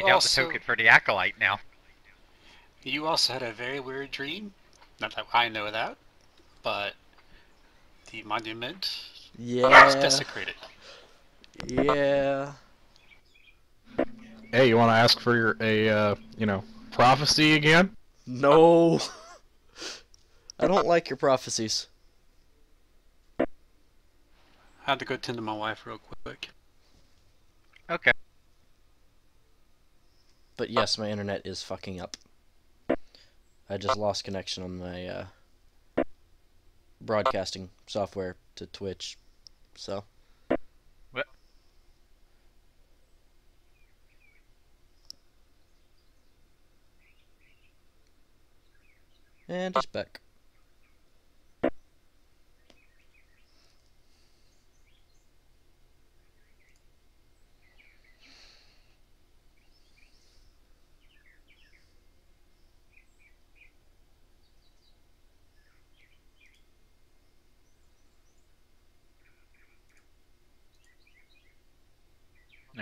out the token for the Acolyte now. You also had a very weird dream. Not that I know that, but the monument was Yeah. desecrated. Yeah. Hey, you want to ask for prophecy again? No. I don't like your prophecies. I had to go tend to my wife real quick. Okay. But yes, my internet is fucking up. I just lost connection on my broadcasting software to Twitch. So. What? And he's back.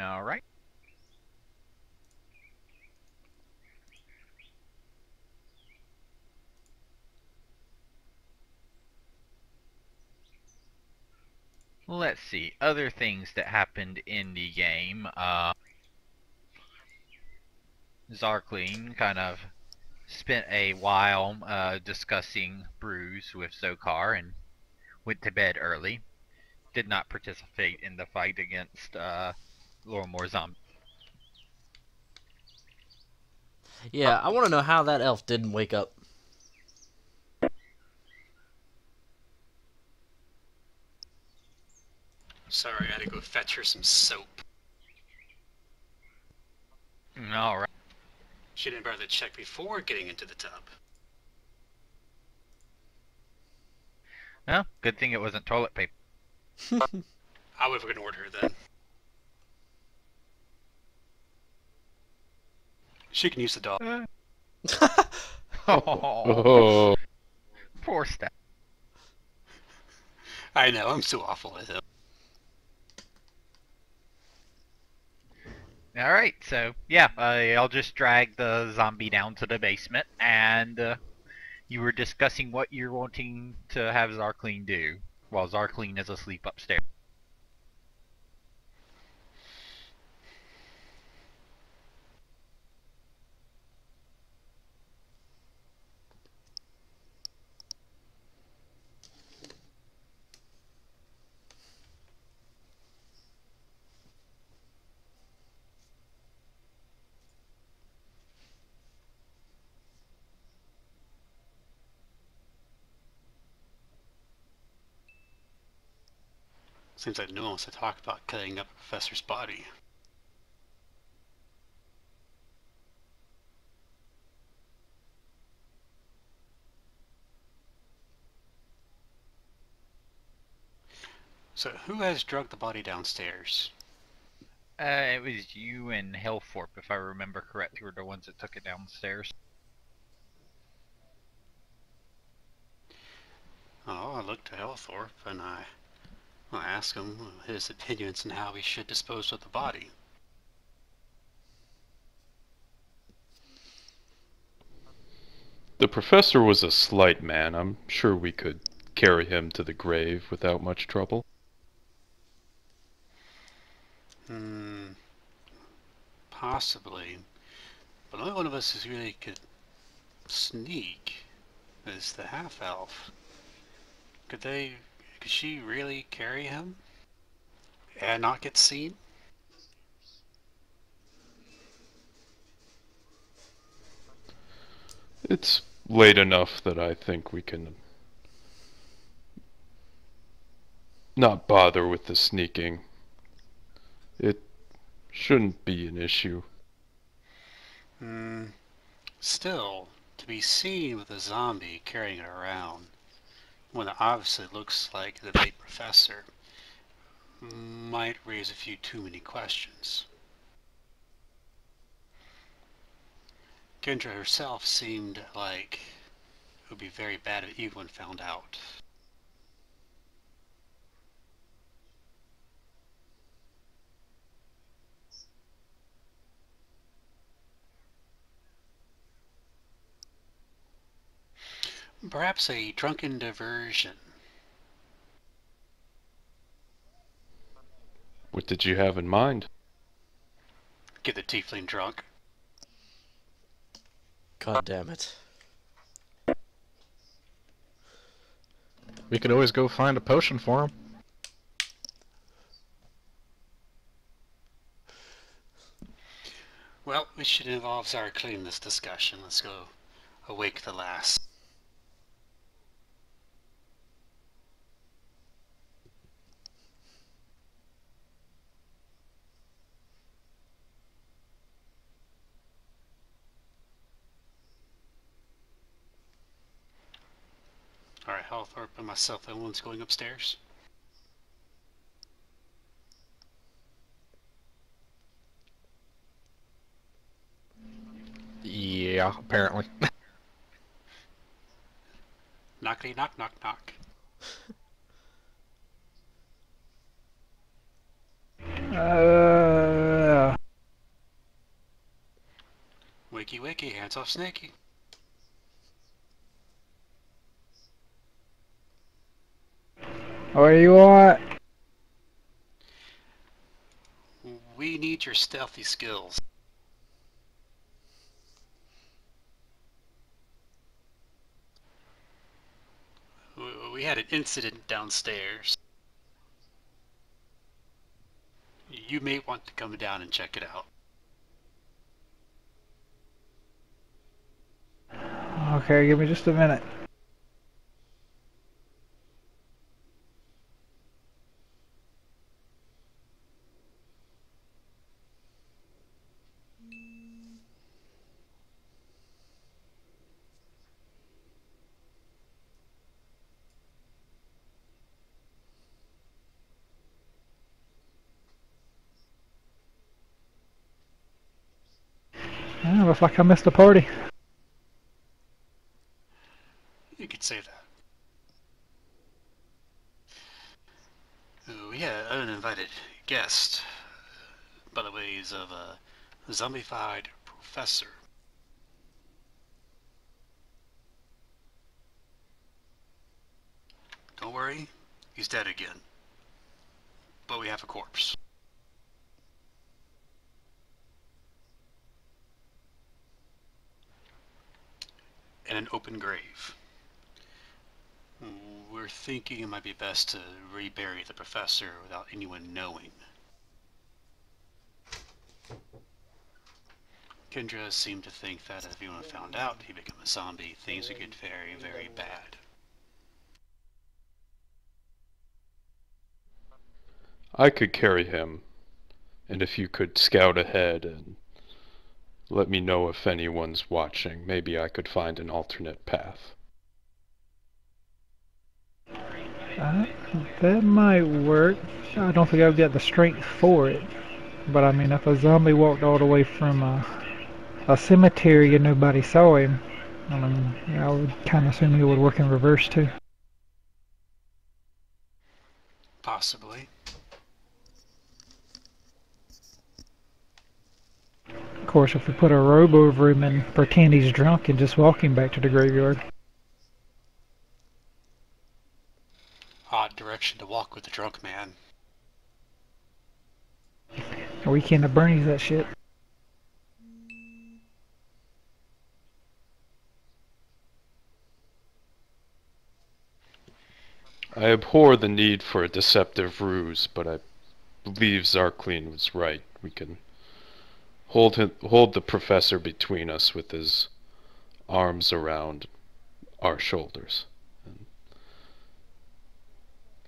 All right. Let's see. Other things that happened in the game. Zarkleen kind of spent a while discussing brews with Zokar and went to bed early. Did not participate in the fight against Lormor Zombie. Yeah, I want to know how that elf didn't wake up. Sorry, I had to go fetch her some soap. All right. She didn't bother to check before getting into the tub. Well, good thing it wasn't toilet paper. I would have ignored her then. She can use the dog. Oh, poor Steph. I know, I'm so awful with him. All right, so yeah, I'll just drag the zombie down to the basement, and you were discussing what you're wanting to have Zarkleen do, while Zarkleen is asleep upstairs. Seems like no one wants to talk about cutting up a professor's body. So, who has drugged the body downstairs? It was you and Hellthorpe, if I remember correctly, were the ones that took it downstairs. Oh, I looked to Hellthorpe and I asked him his opinions on how we should dispose of the body. The professor was a slight man. I'm sure we could carry him to the grave without much trouble. Possibly. But only one of us who really could sneak is the half-elf. Could she really carry him? And not get seen? It's late enough that I think we can not bother with the sneaking. It shouldn't be an issue. Still, to be seen with a zombie carrying it around, when it obviously looks like the late professor, might raise a few too many questions. Kendra herself seemed like it would be very bad if anyone found out. Perhaps a drunken diversion. What did you have in mind? Get the tiefling drunk. God damn it. We could always go find a potion for him. Well, we should involve Zarkleen in this discussion. Let's go awake the last. Alright, Halthorpe and myself, the one's going upstairs. Yeah, apparently. Knockety knock knock knock. Wakey wakey, hands off Snaky. Where you at? We need your stealthy skills. We had an incident downstairs. You may want to come down and check it out. Okay, give me just a minute. Oh, looks like I missed the party. You could say that. We had an uninvited guest. By the ways of a zombified professor. Don't worry, he's dead again. But we have a corpse. And an open grave. We're thinking it might be best to rebury the professor without anyone knowing. Kendra seemed to think that if anyone found out he'd become a zombie, things would get very, very bad. I could carry him, and if you could scout ahead and let me know if anyone's watching, maybe I could find an alternate path. That might work. I don't think I've got the strength for it. But I mean, if a zombie walked all the way from a cemetery and nobody saw him, I mean, yeah, I would kind of assume it would work in reverse too. Possibly. Of course, if we put a robe over him and pretend he's drunk and just walk him back to the graveyard. Odd direction to walk with a drunk man. Weekend of Bernie's that shit. I abhor the need for a deceptive ruse, but I believe Zarkleen was right. We can hold the professor between us with his arms around our shoulders, and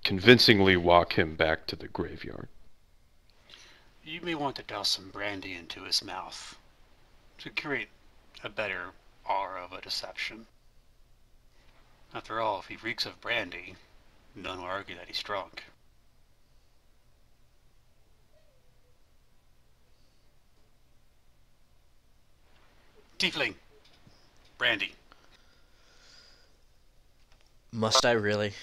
convincingly walk him back to the graveyard. You may want to douse some brandy into his mouth to create a better aura of a deception. After all, if he reeks of brandy, none will argue that he's drunk. Tiefling! Brandy. Must I really?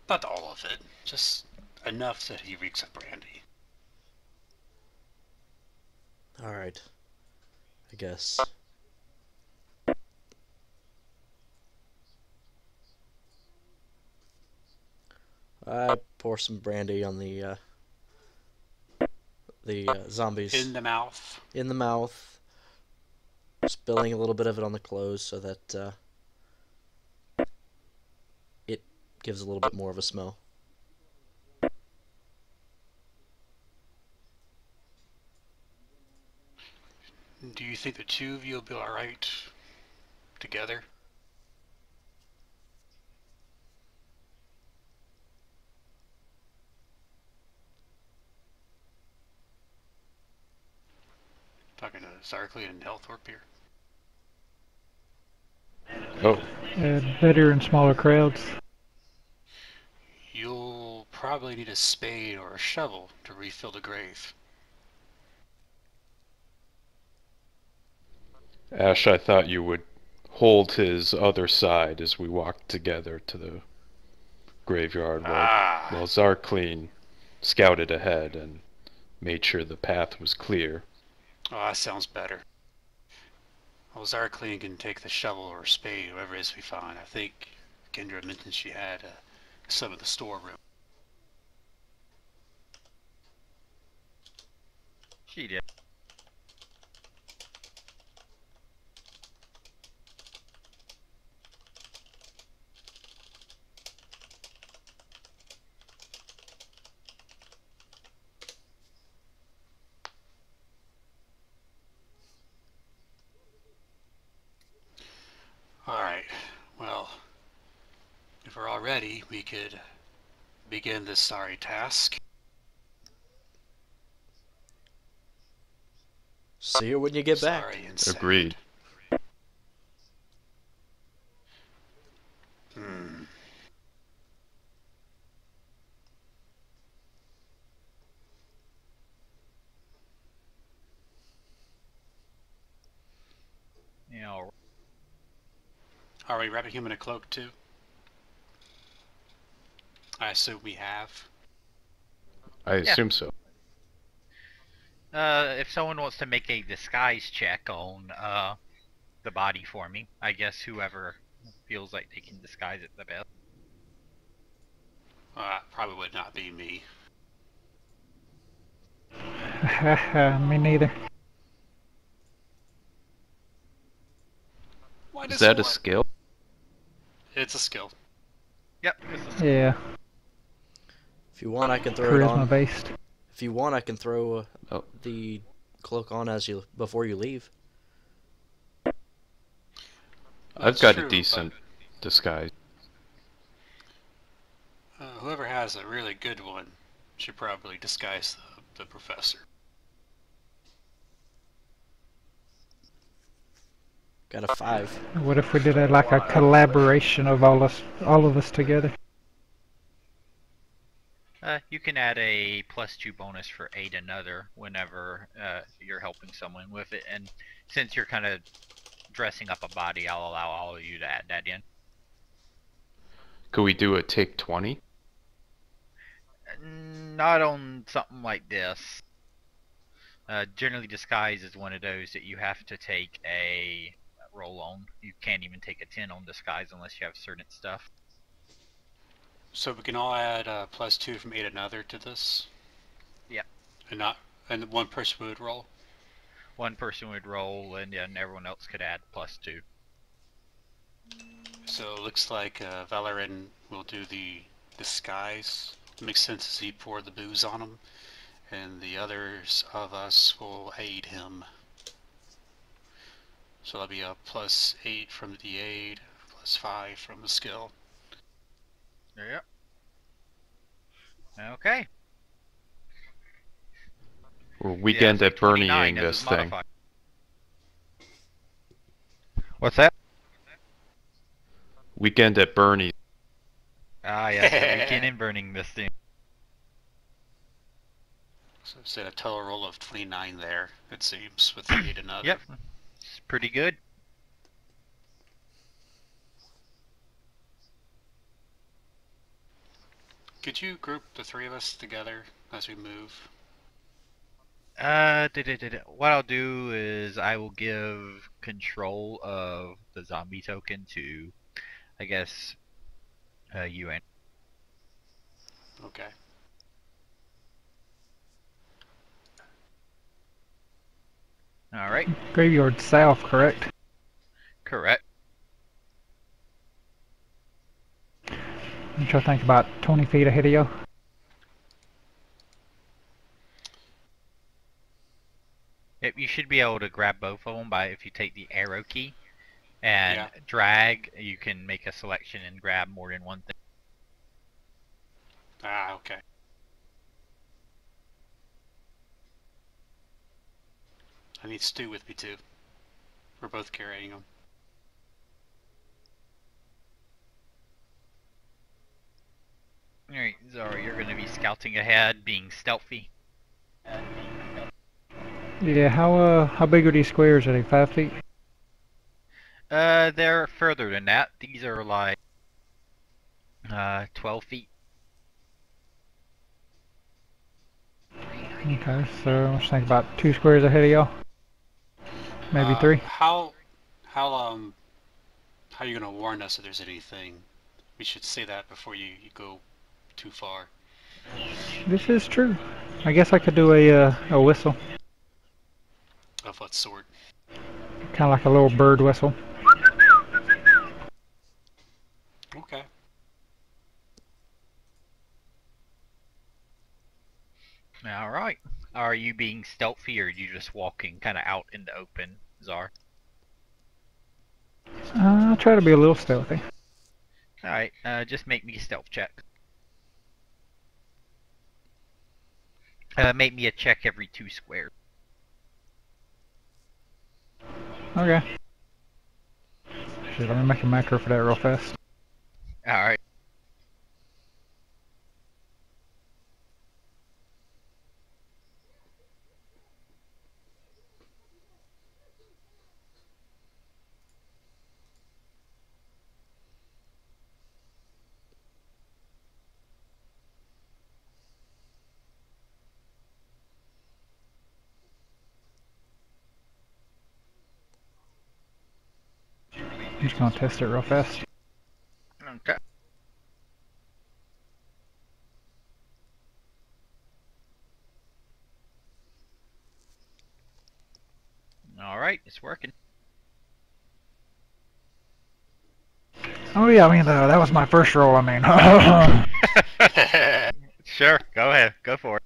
Not all of it, just enough that he reeks of brandy. Alright. I guess. I pour some brandy on the zombies In the mouth. in the mouth, spilling a little bit of it on the clothes so that it gives a little bit more of a smell. Do you think the two of you will be alright together? Talking to Zarkly and Healthorpe here. Oh, Better in smaller crowds. You'll probably need a spade or a shovel to refill the grave. Ash, I thought you would hold his other side as we walked together to the graveyard while Zarkleen scouted ahead and made sure the path was clear. Oh, that sounds better. Well, Zarkleen can take the shovel or spade, whatever it is we find. I think Kendra mentioned she had some of the storeroom. She did. Alright, well, if we're all ready, we could begin this sorry task. See you when you get back. Sorry and sad. Agreed. Hmm. You know, Are we wrapping him in a cloak too? I assume we have. I assume so. if someone wants to make a disguise check on the body for me, I guess whoever feels like they can disguise it the best. Probably would not be me. Me neither. Why Is does that a one- skill? It's a skill. Yep. Yeah, If you want, I can throw it charisma on. based. If you want, I can throw Oh. the cloak on before you leave. I've That's got true, a decent disguise. but, whoever has a really good one should probably disguise the professor. Got a 5. What if we did like a collaboration of all of us together? You can add a +2 bonus for aid another whenever you're helping someone with it, and since you're kind of dressing up a body, I'll allow all of you to add that in. Could we do a take 20? Not on something like this. Generally, disguise is one of those that you have to take a roll on. You can't even take a 10 on disguise unless you have certain stuff. So we can all add +2 from aid another to this? Yep. And one person would roll? One person would roll, and then everyone else could add +2. So it looks like Valerin will do the disguise. Makes sense as he poured the booze on him. And the others of us will aid him. So that'll be a +8 from the aid, +5 from the skill. Yep. Okay. We're weekend so at 29 Bernieing as this his thing. modifier. What's that? Weekend at Bernie. Ah, yes, the weekend in burning this thing. So it's a total roll of 29 there, it seems, with the aid another. Yep. It's pretty good. Could you group the three of us together as we move? What I'll do is I will give control of the zombie token to, I guess, you and. Okay. Alright, Graveyard south, correct? correct. Which I think about 20 feet ahead of you. Yep, you should be able to grab both of them by if you take the arrow key and Yeah. drag, you can make a selection and grab more than one thing. Ah, okay. I need Stu with me too. We're both carrying them. Alright, Zara, you're going to be scouting ahead, being stealthy. Yeah, how big are these squares? Are they 5 feet? They're further than that. These are like 12 feet. Okay, so let's think about 2 squares ahead of y'all. Maybe 3. How are you gonna warn us if there's anything? We should say that before you go too far. This is true. I guess I could do a whistle. Of what sort? Kind of like a little bird whistle. Okay. Alright. Are you being stealthy or are you just walking kind of out in the open, Zar? I'll try to be a little stealthy. Alright, just make me a stealth check. Make me a check every 2 squares. Okay. Shit, let me make a macro for that real fast. Alright. I'm just gonna test it real fast. Okay. Alright, it's working. Oh yeah, I mean that was my first roll. I mean. Sure, go ahead, go for it.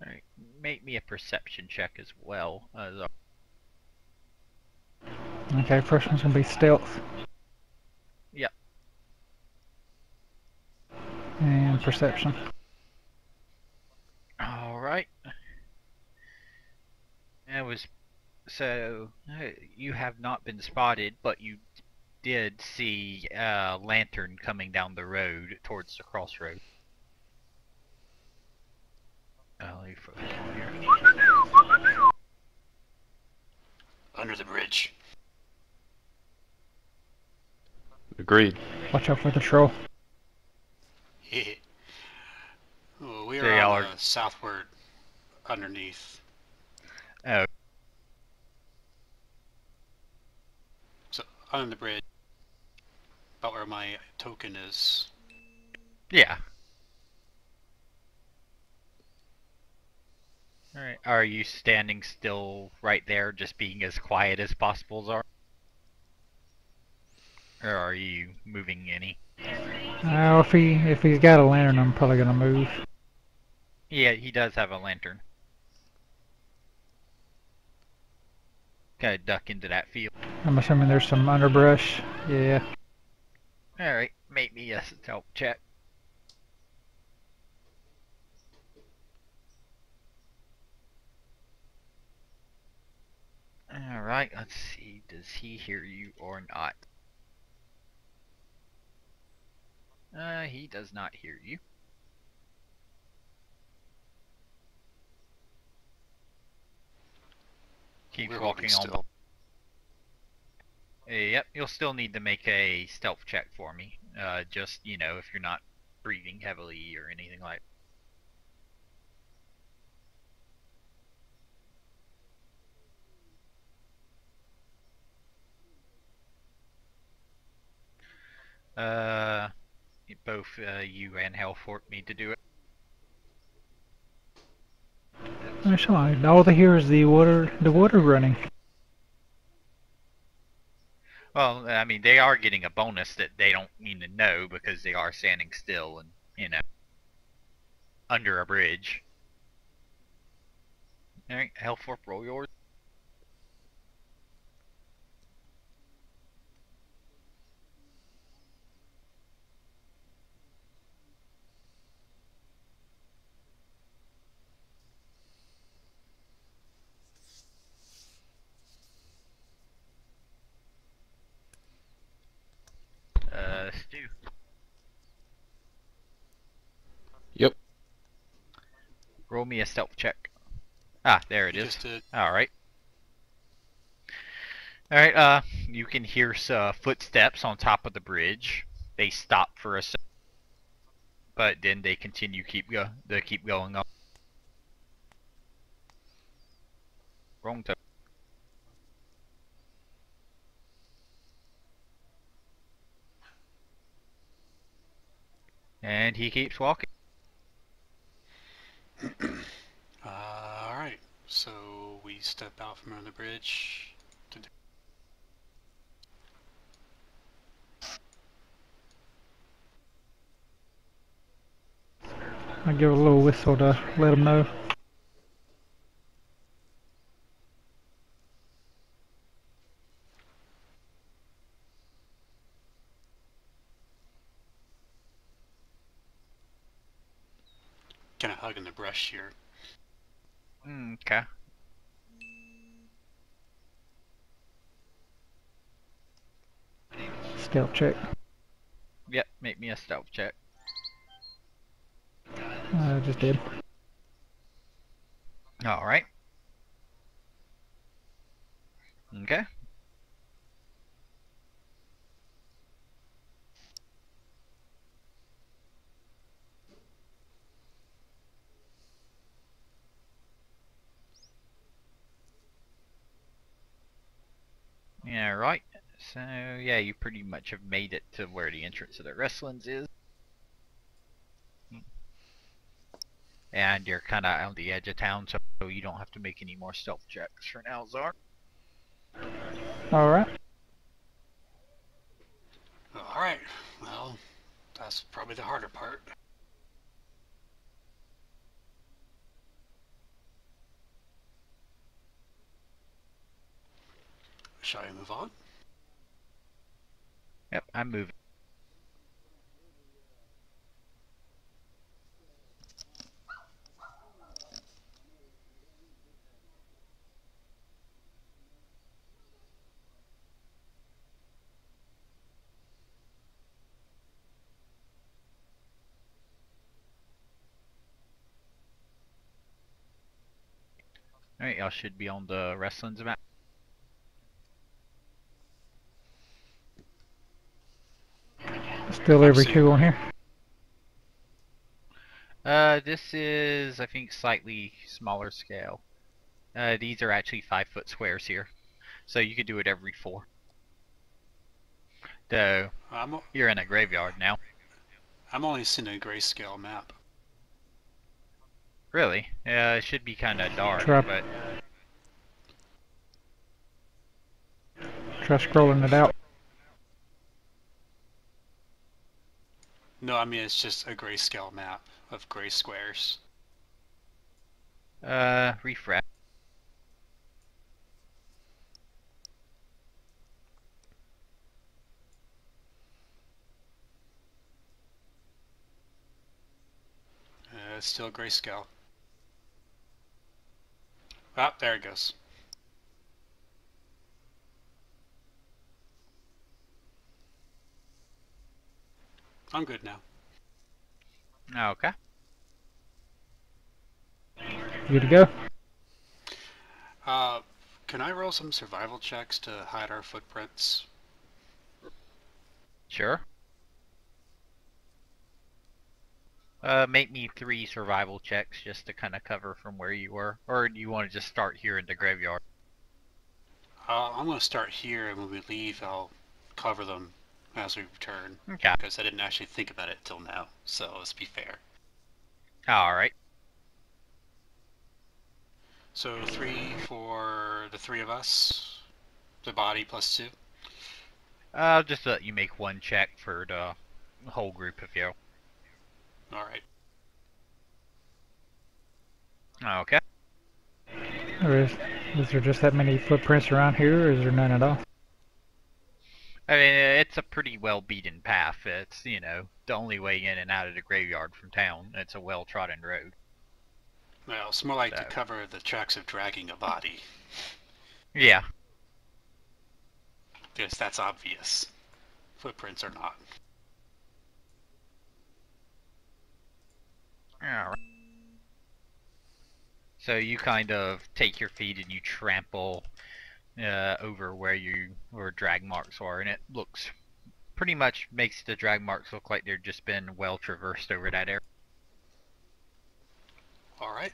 Alright, make me a perception check as well. Zar. Okay, first one's gonna be stealth. Yep. And perception. Alright. That was so you have not been spotted, but you did see a lantern coming down the road towards the crossroad. Let me focus on here. Under the bridge. Agreed. Watch out for the troll. Oh, we They are all on are- the southward underneath. Oh, So under the bridge. About where my token is. yeah. Alright, are you standing still right there, just being as quiet as possible, Zar? Or are you moving any? If he's got a lantern, I'm probably gonna move. Yeah, he does have a lantern. Gotta duck into that field. I'm assuming there's some underbrush. Yeah. Alright, make me a stealth check. Alright, let's see. Does he hear you or not? He does not hear you. Keeps We're walking holding on. still. Yep, you'll still need to make a stealth check for me. Just, if you're not breathing heavily or anything like. Uh, both you and Hellfork need to do it. That's fine. All they hear is the water running. Well, I mean, they are getting a bonus that they don't mean to know because they are standing still and, under a bridge. Alright, Hellfork, roll yours. Stu. Yep. Roll me a stealth check. Ah, there it You is. just did. Alright. Alright, you can hear footsteps on top of the bridge. They stop for a second, but then they continue keep going on. Wrong toe. And he keeps walking. Alright, so we step out from under the bridge. I give a little whistle to let them know. Kind of hugging the brush here. Okay. Stealth check. Yep, make me a stealth check. I just did. Alright. Okay. Yeah, right. So, yeah, you pretty much have made it to where the entrance of the wrestlings is. And you're kind of on the edge of town, so you don't have to make any more stealth checks for now, Zar. Alright. Alright, well, that's probably the harder part. Shall I move on? Yep, I'm moving. Alright, y'all should be on the wrestling's map. Still every two on here. This is, I think, slightly smaller scale. These are actually 5-foot squares here. So you could do it every 4. Though, you're in a graveyard now. I'm only seeing a grayscale map. Really? It should be kind of dark, Try scrolling it out. No, I mean it's just a grayscale map of gray squares. Refresh. It's still grayscale. Ah, there it goes. I'm good now. Okay. Good to go. Can I roll some survival checks to hide our footprints? Sure. Make me 3 survival checks just to kind of cover from where you were. Or do you want to just start here in the graveyard? I'm going to start here, and when we leave, I'll cover them as we return. Okay. Because I didn't actually think about it till now, so let's be fair. Alright. So 3 for the 3 of us. The body plus 2. I'll just let you make 1 check for the whole group of you. Alright. Okay. Or is there just that many footprints around here, or is there none at all? I mean, it's a pretty well beaten path. It's, you know, the only way in and out of the graveyard from town. It's a well trodden road. Well, it's more like to So. cover the tracks of dragging a body. Yeah. Because that's obvious. Footprints are not. Alright. So you kind of take your feet and you trample over where drag marks are, and it looks pretty much makes the drag marks look like they've just been well traversed over that area. Alright.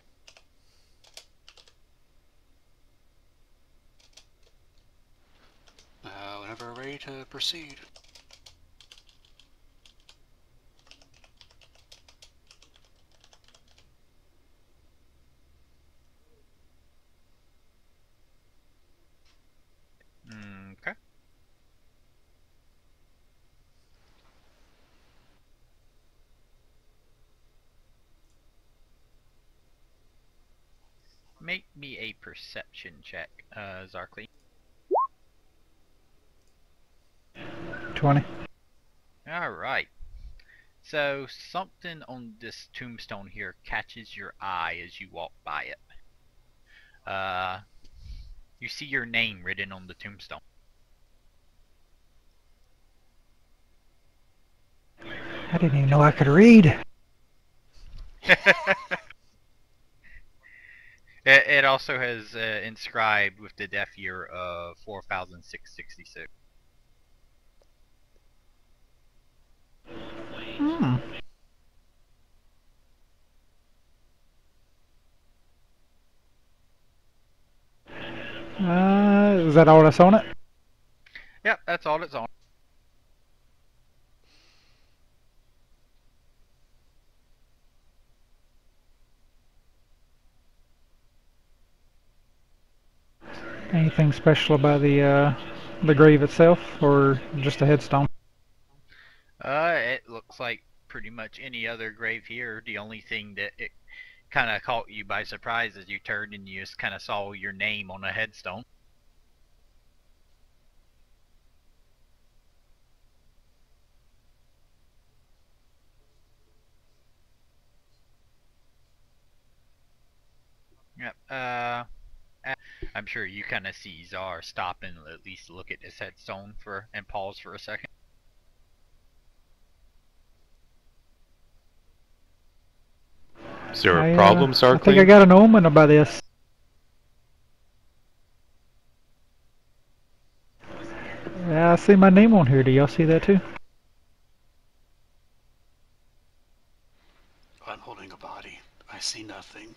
Whenever we're ready to proceed. Okay. Make me a perception check, Zarkly. 20. Alright. So something on this tombstone here catches your eye as you walk by it. You see your name written on the tombstone. I didn't even know I could read. It also has inscribed with the death year of 4666. Hmm. Is that all that's on it? Yep, that's all it's on. Anything special about the grave itself, or just a headstone? It looks like pretty much any other grave here. The only thing that it kind of caught you by surprise as you turned and you just kind of saw your name on a headstone. Yep. I'm sure you kind of see Czar stop and at least look at this headstone and pause for a second. Is there a problem, I think I Zarkleen? got an omen about this. Yeah, I see my name on here. Do y'all see that too? I'm holding a body. I see nothing.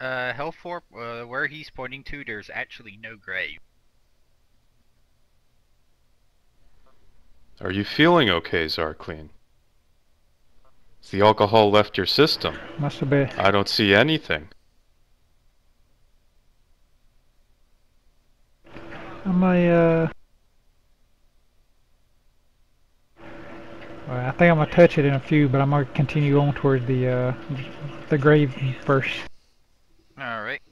Hellthorpe, where he's pointing to, there's actually no grave. Are you feeling okay, Zarkleen? Has the alcohol left your system? Must have been. I don't see anything. Well, I think I'm gonna touch it in a few, but I'm gonna continue on toward the grave first. Alright.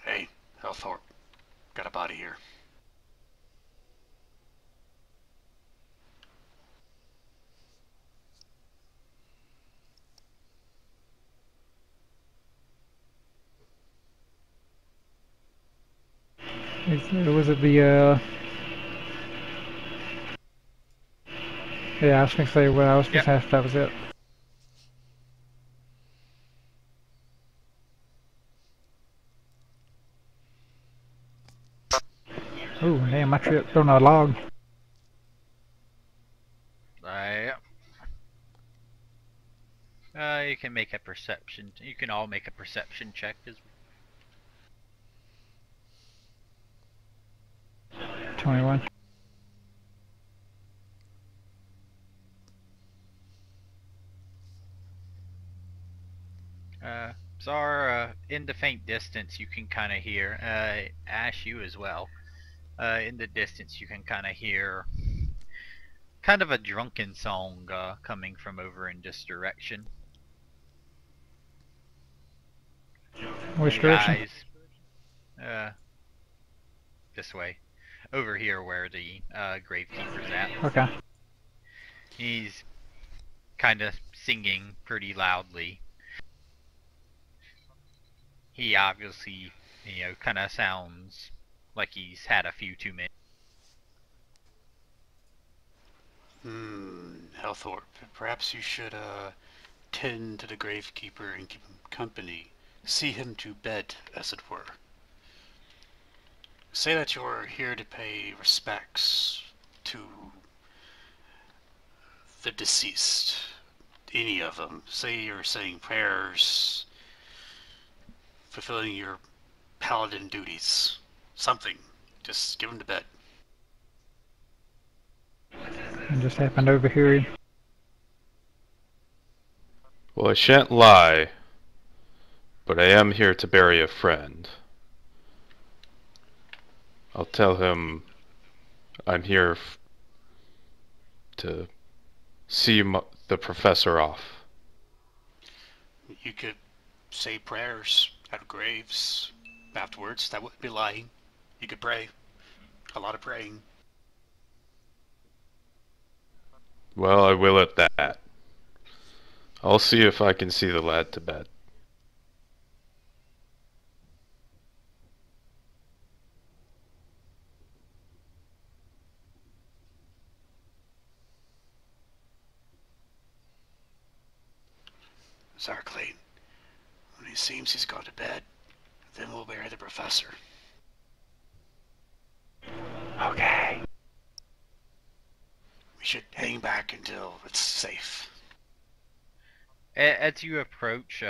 Hey, Hellthorpe. Got a body here. Was it the Yeah, I was gonna say. Well, I was Yep. gonna ask if that was it. tripped on a log. You can make a perception. You can all make a perception check as 21. Zara, in the faint distance, you can kind of hear, Ash, you as well. In the distance, you can kind of hear kind of a drunken song coming from over in this direction. Which direction? Guys, this way. Over here where the gravekeeper's at. Okay. He's kind of singing pretty loudly. He obviously, kind of sounds like he's had a few too many. Helthorpe, perhaps you should tend to the gravekeeper and keep him company. See him to bed, as it were. Say that you're here to pay respects to the deceased. Any of them. Say you're saying prayers, fulfilling your paladin duties. Something. Just give him to bed. I just happened to overhear him. Well, I shan't lie, but I am here to bury a friend. I'll tell him I'm here to see the professor off. You could say prayers at graves afterwards. That wouldn't be lying. You could pray. A lot of praying. Well, I will at that. I'll see if I can see the lad to bed. Zarklein, when it seems he's gone to bed, then we'll bury the professor. Okay. We should hang back until it's safe. As you approach,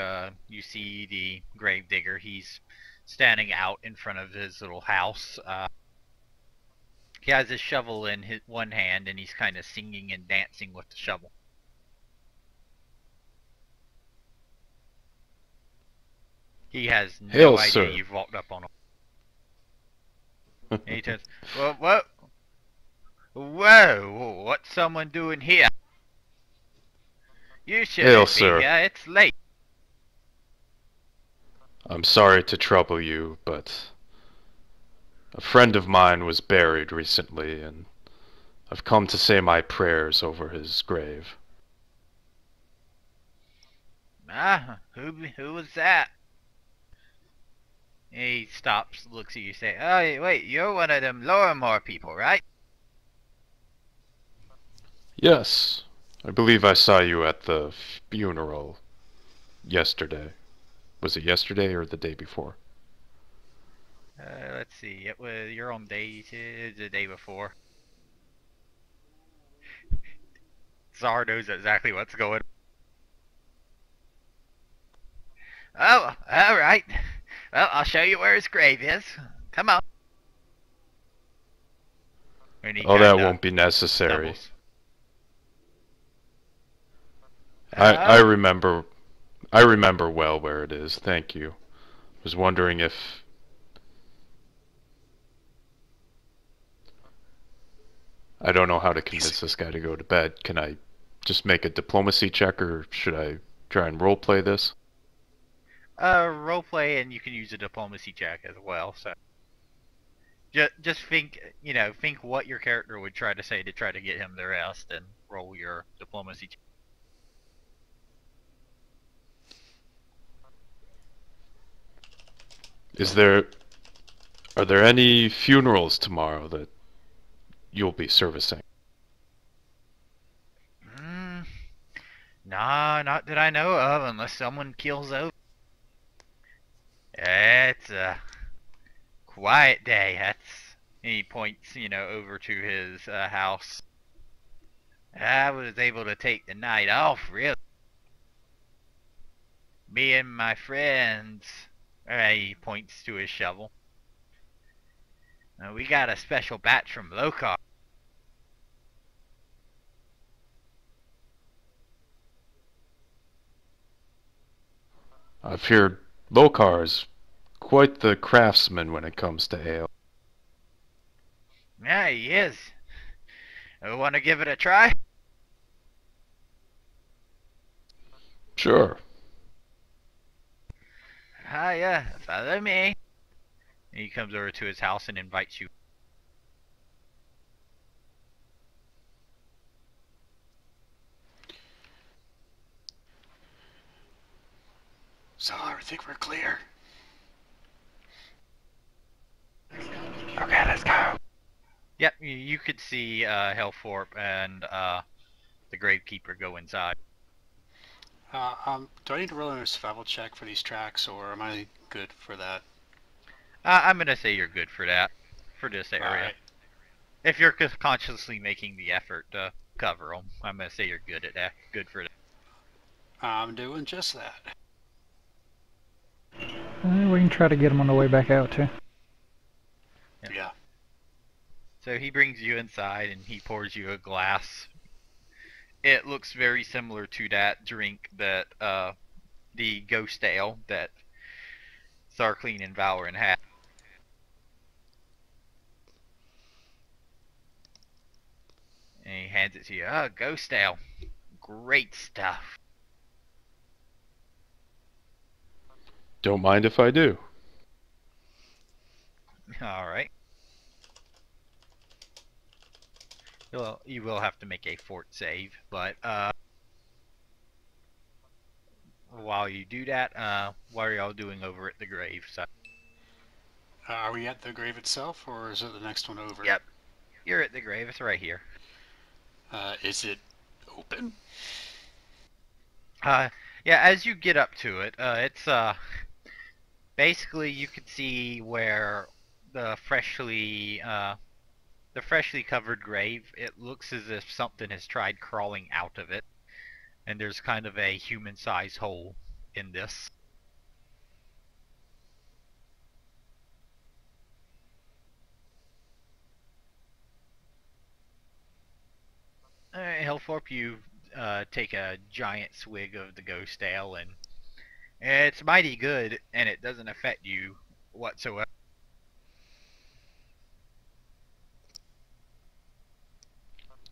you see the gravedigger. He's standing out in front of his little house. He has his shovel in his one hand, and he's kind of singing and dancing with the shovel. He has no Hail, idea sir. you've walked up on him. And he turns, what? Whoa, what's someone doing here? You shouldn't be sir. here, it's late. I'm sorry to trouble you, but a friend of mine was buried recently, and I've come to say my prayers over his grave. Who was that? He stops, looks at you, say, "Oh, wait, you're one of them Lorimore people, right?" Yes, I believe I saw you at the funeral yesterday. Was it yesterday or the day before? Let's see, it was your own day, the day before. Zar knows exactly what's going on. Oh, alright. Well, I'll show you where his grave is. Come on. Oh, that won't be necessary. I remember well where it is, thank you. Was wondering if... I don't know how to convince this guy to go to bed. Can I just make a diplomacy check, or should I try and roleplay this? Roleplay, and you can use a diplomacy check as well, so... Just think, think what your character would try to say to try to get him to rest, and roll your diplomacy check. Are there any funerals tomorrow that you'll be servicing? Nah, not that I know of, unless someone kills over. It's a quiet day, And he points, over to his house. I was able to take the night off, really. Me and my friends. He points to his shovel. We got a special batch from Lokar. I've heard Lokar's quite the craftsman when it comes to ale. Yeah, he is. Want to give it a try? Sure. Yeah, follow me. He comes over to his house and invites you. So I think we're clear. Okay, let's go. Yep, you could see Hellthorpe and the Gravekeeper go inside. Do I need to roll a survival check for these tracks, or am I good for that? I'm gonna say you're good for that, for this area. Alright. If you're consciously making the effort to cover them, I'm gonna say you're good at that. Good for that. I'm doing just that. We can try to get them on the way back out, too. Yeah. So he brings you inside and he pours you a glass. It looks very similar to that drink that the ghost ale that Sarkleen and Valorant had. And he hands it to you. Oh, ghost ale. Great stuff. Don't mind if I do. Alright. Well, you will have to make a fort save, but while you do that, what are y'all doing over at the grave? So, Are we at the grave itself, or is it the next one over? Yep. You're at the grave. It's right here. Is it open? Yeah, as you get up to it, it's basically you can see where the freshly covered grave. It looks as if something has tried crawling out of it, and there's kind of a human-sized hole in this. Hellthorpe, you take a giant swig of the ghost ale, and it's mighty good, and it doesn't affect you whatsoever.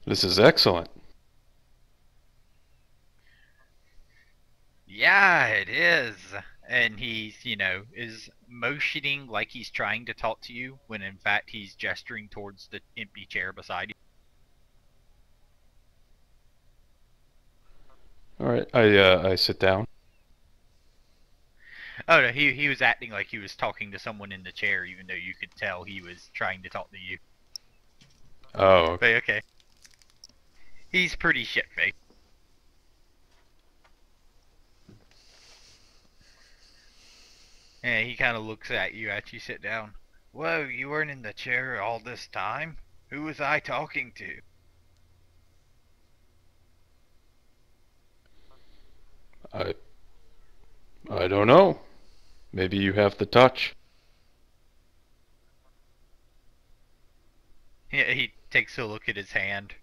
This is excellent. Yeah, it is. And he's, is motioning like he's trying to talk to you, when in fact he's gesturing towards the empty chair beside you. Alright, I sit down. Oh no, he was acting like he was talking to someone in the chair, even though you could tell he was trying to talk to you. Oh, okay. But okay. He's pretty shit-faced. And he kind of looks at you as you sit down. Whoa, you weren't in the chair all this time? Who was I talking to? I don't know. Maybe you have the touch. Yeah, he takes a look at his hand.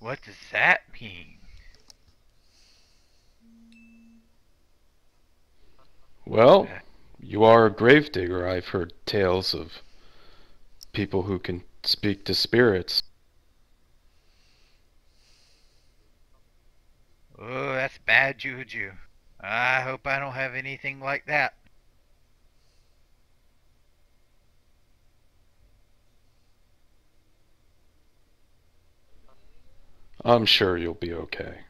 What does that mean? Well, you are a gravedigger. I've heard tales of people who can speak to spirits. Oh, that's bad juju. I hope I don't have anything like that. I'm sure you'll be okay.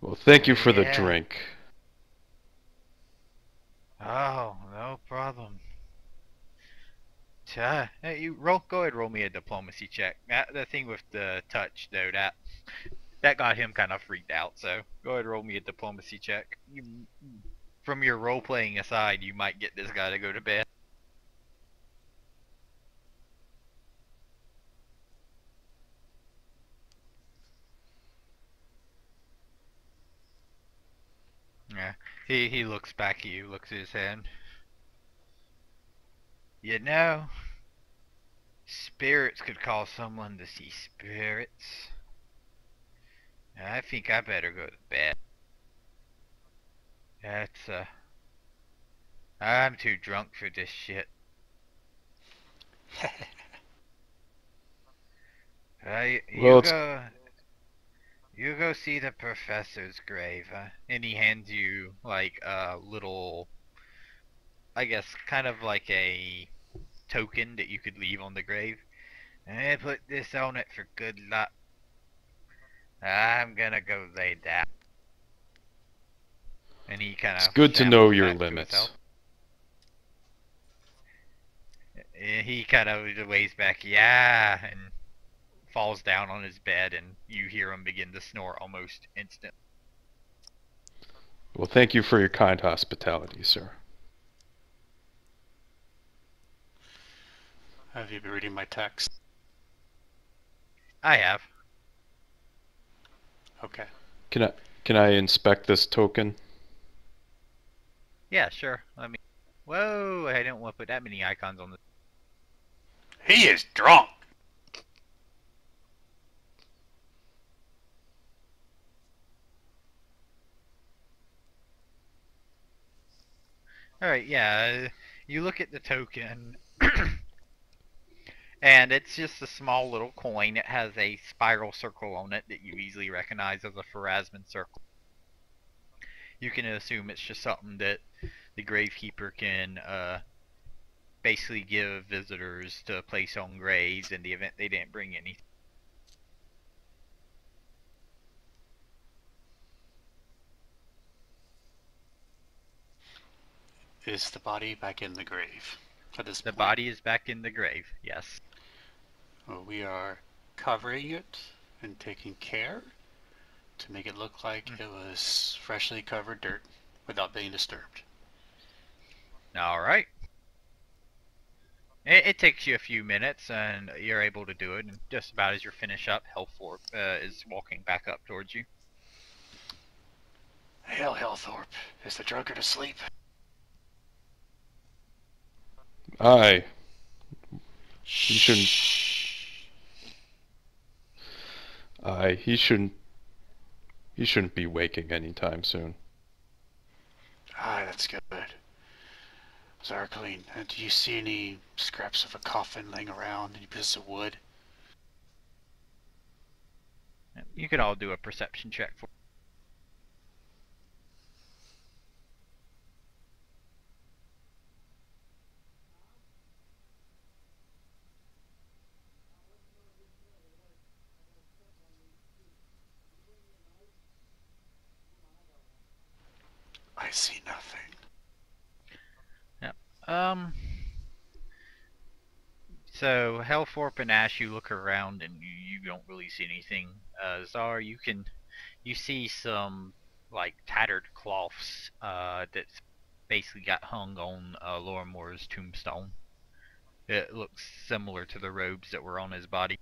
Well, thank you for the Yeah. drink. Oh, no problem. Hey, go ahead, roll me a diplomacy check. The thing with the touch, though, that got him kind of freaked out. So go ahead, roll me a diplomacy check. From your role playing aside, you might get this guy to go to bed. He looks back at you, looks at his hand. You know, spirits could cause someone to see spirits. I think I better go to bed. That's, I'm too drunk for this shit. Well, You go see the professor's grave, and he hands you, like, a little, I guess, kind of like a token that you could leave on the grave. And put this on it for good luck. I'm gonna go lay down. And he kind it's of good to know shambles your back to himself. limits. He kind of waves back, yeah, and falls down on his bed, and you hear him begin to snore almost instantly. Well, thank you for your kind hospitality, sir. Have you been reading my text? I have. Okay. Can I inspect this token? Yeah, sure. Let me. Whoa! I didn't want to put that many icons on the. He is drunk! All right, yeah. You look at the token, and it's just a small little coin. It has a spiral circle on it that you easily recognize as a Pharasman circle. You can assume it's just something that the gravekeeper can basically give visitors to place on graves in the event they didn't bring anything. Is the body back in the grave at this The point? body is back in the grave, yes. Well, we are covering it and taking care to make it look like it was freshly covered dirt without being disturbed. Alright. It takes you a few minutes, and you're able to do it, and just about as you finish up, Hellthorpe is walking back up towards you. Hail, Hellthorpe. Is the drunkard asleep? Aye. He shouldn't- Aye, he shouldn't be waking anytime soon. Ah, that's good. Zarkleen, do you see any scraps of a coffin laying around? Any pieces of wood? You can all do a perception check for. I see nothing. So Hellthorpe and Ash, you look around and you don't really see anything. Zar, you see some like tattered cloths that's basically got hung on Lorimore's tombstone. It looks similar to the robes that were on his body.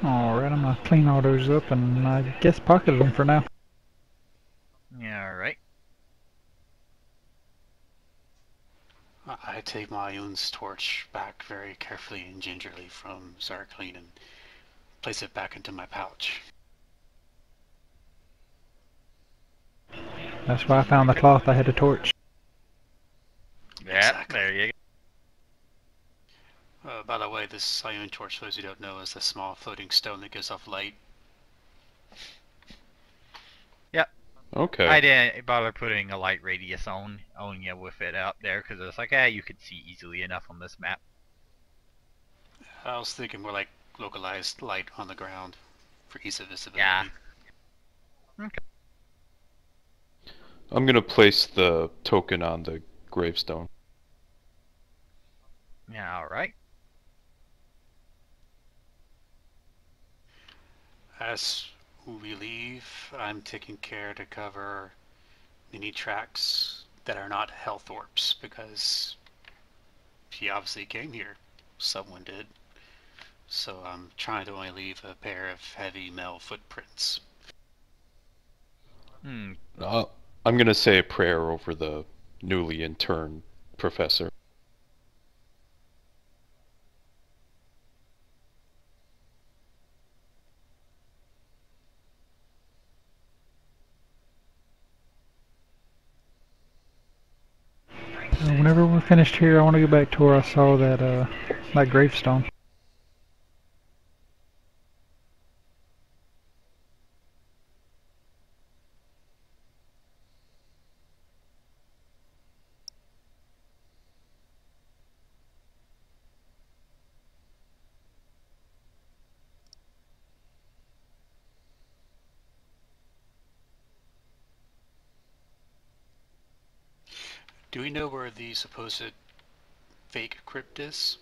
Alright, I'm gonna clean all those up and I guess pocket them for now. Yeah, alright. I take my Eun's torch back very carefully and gingerly from Zarkleen and place it back into my pouch. That's why I found the cloth. I had a torch. Yeah, Exactly. there you go. By the way, this Scion torch, for those who don't know, is the small floating stone that gives off light. Okay. I didn't bother putting a light radius on you with it out there because it's like, you could see easily enough on this map. I was thinking more like localized light on the ground for ease of visibility. Yeah. I'm gonna place the token on the gravestone. Yeah, alright. As we leave, I'm taking care to cover any tracks that are not Hellthorpe's because he obviously came here. Someone did. So I'm trying to only leave a pair of heavy metal footprints. Hmm. I'm gonna say a prayer over the newly interned professor. Whenever we're finished here, I want to go back to where I saw that gravestone. Do we know where the supposed fake crypt is?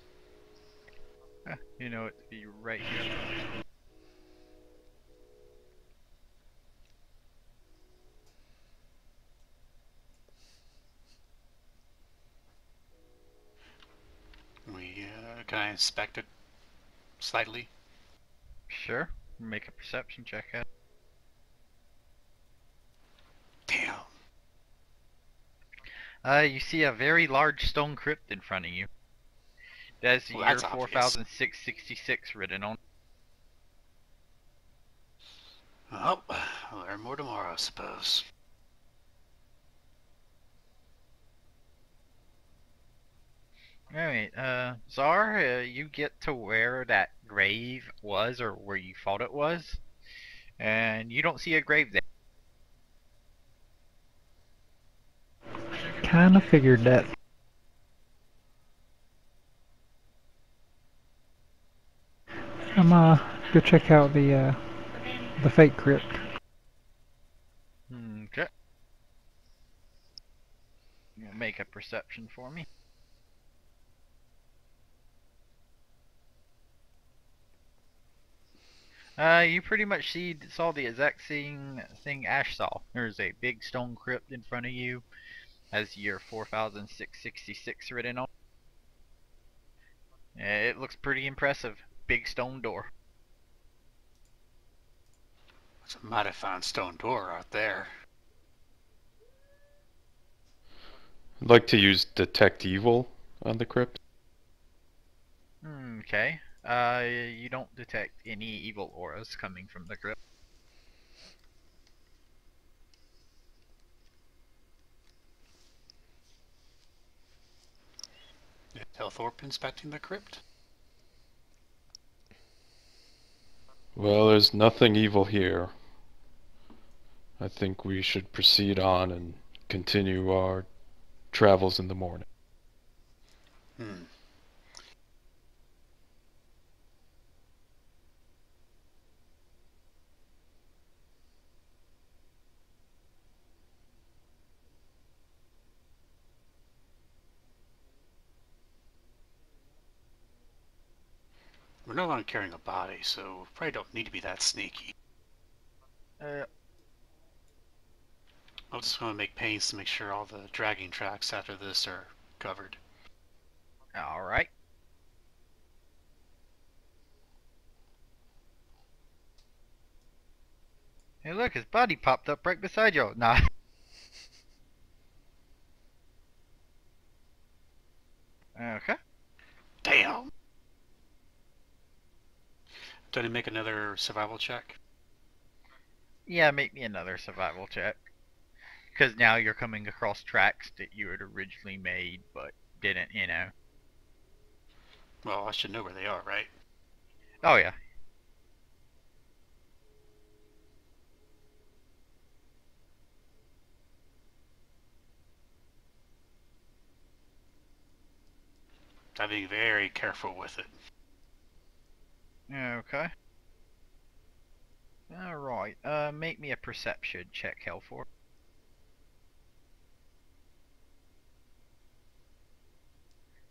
You know it to be right here. Can I inspect it slightly? Sure. Make a perception check. Damn. You see a very large stone crypt in front of you. It has the Well, year that's obvious. 4666 written on. Well, I'll learn more tomorrow, I suppose. Alright, Czar, you get to where that grave was, or where you thought it was, and you don't see a grave there. Kinda figured that. I'm go check out the fake crypt. Okay. Make a perception for me. You pretty much saw the exact same thing Ash saw. There's a big stone crypt in front of you, has year 4666 written on. It looks pretty impressive. Big stone door. It's a mighty fine stone door out there. I'd like to use detect evil on the crypt. Okay. You don't detect any evil auras coming from the crypt. Tell Thorpe inspecting the crypt? Well, there's nothing evil here. I think we should proceed on and continue our travels in the morning. Hmm. We're no longer carrying a body, so we probably don't need to be that sneaky. Uh, I'm just going to make pains to make sure all the dragging tracks after this are covered. Alright. Hey look, his body popped up right beside you. Nah. Okay. Damn! Do I need to make another survival check? Yeah, make me another survival check. Because now you're coming across tracks that you had originally made, but didn't, you know. Well, I should know where they are, right? Oh yeah. I'm being very careful with it. Okay. Alright, make me a perception check, Helfor.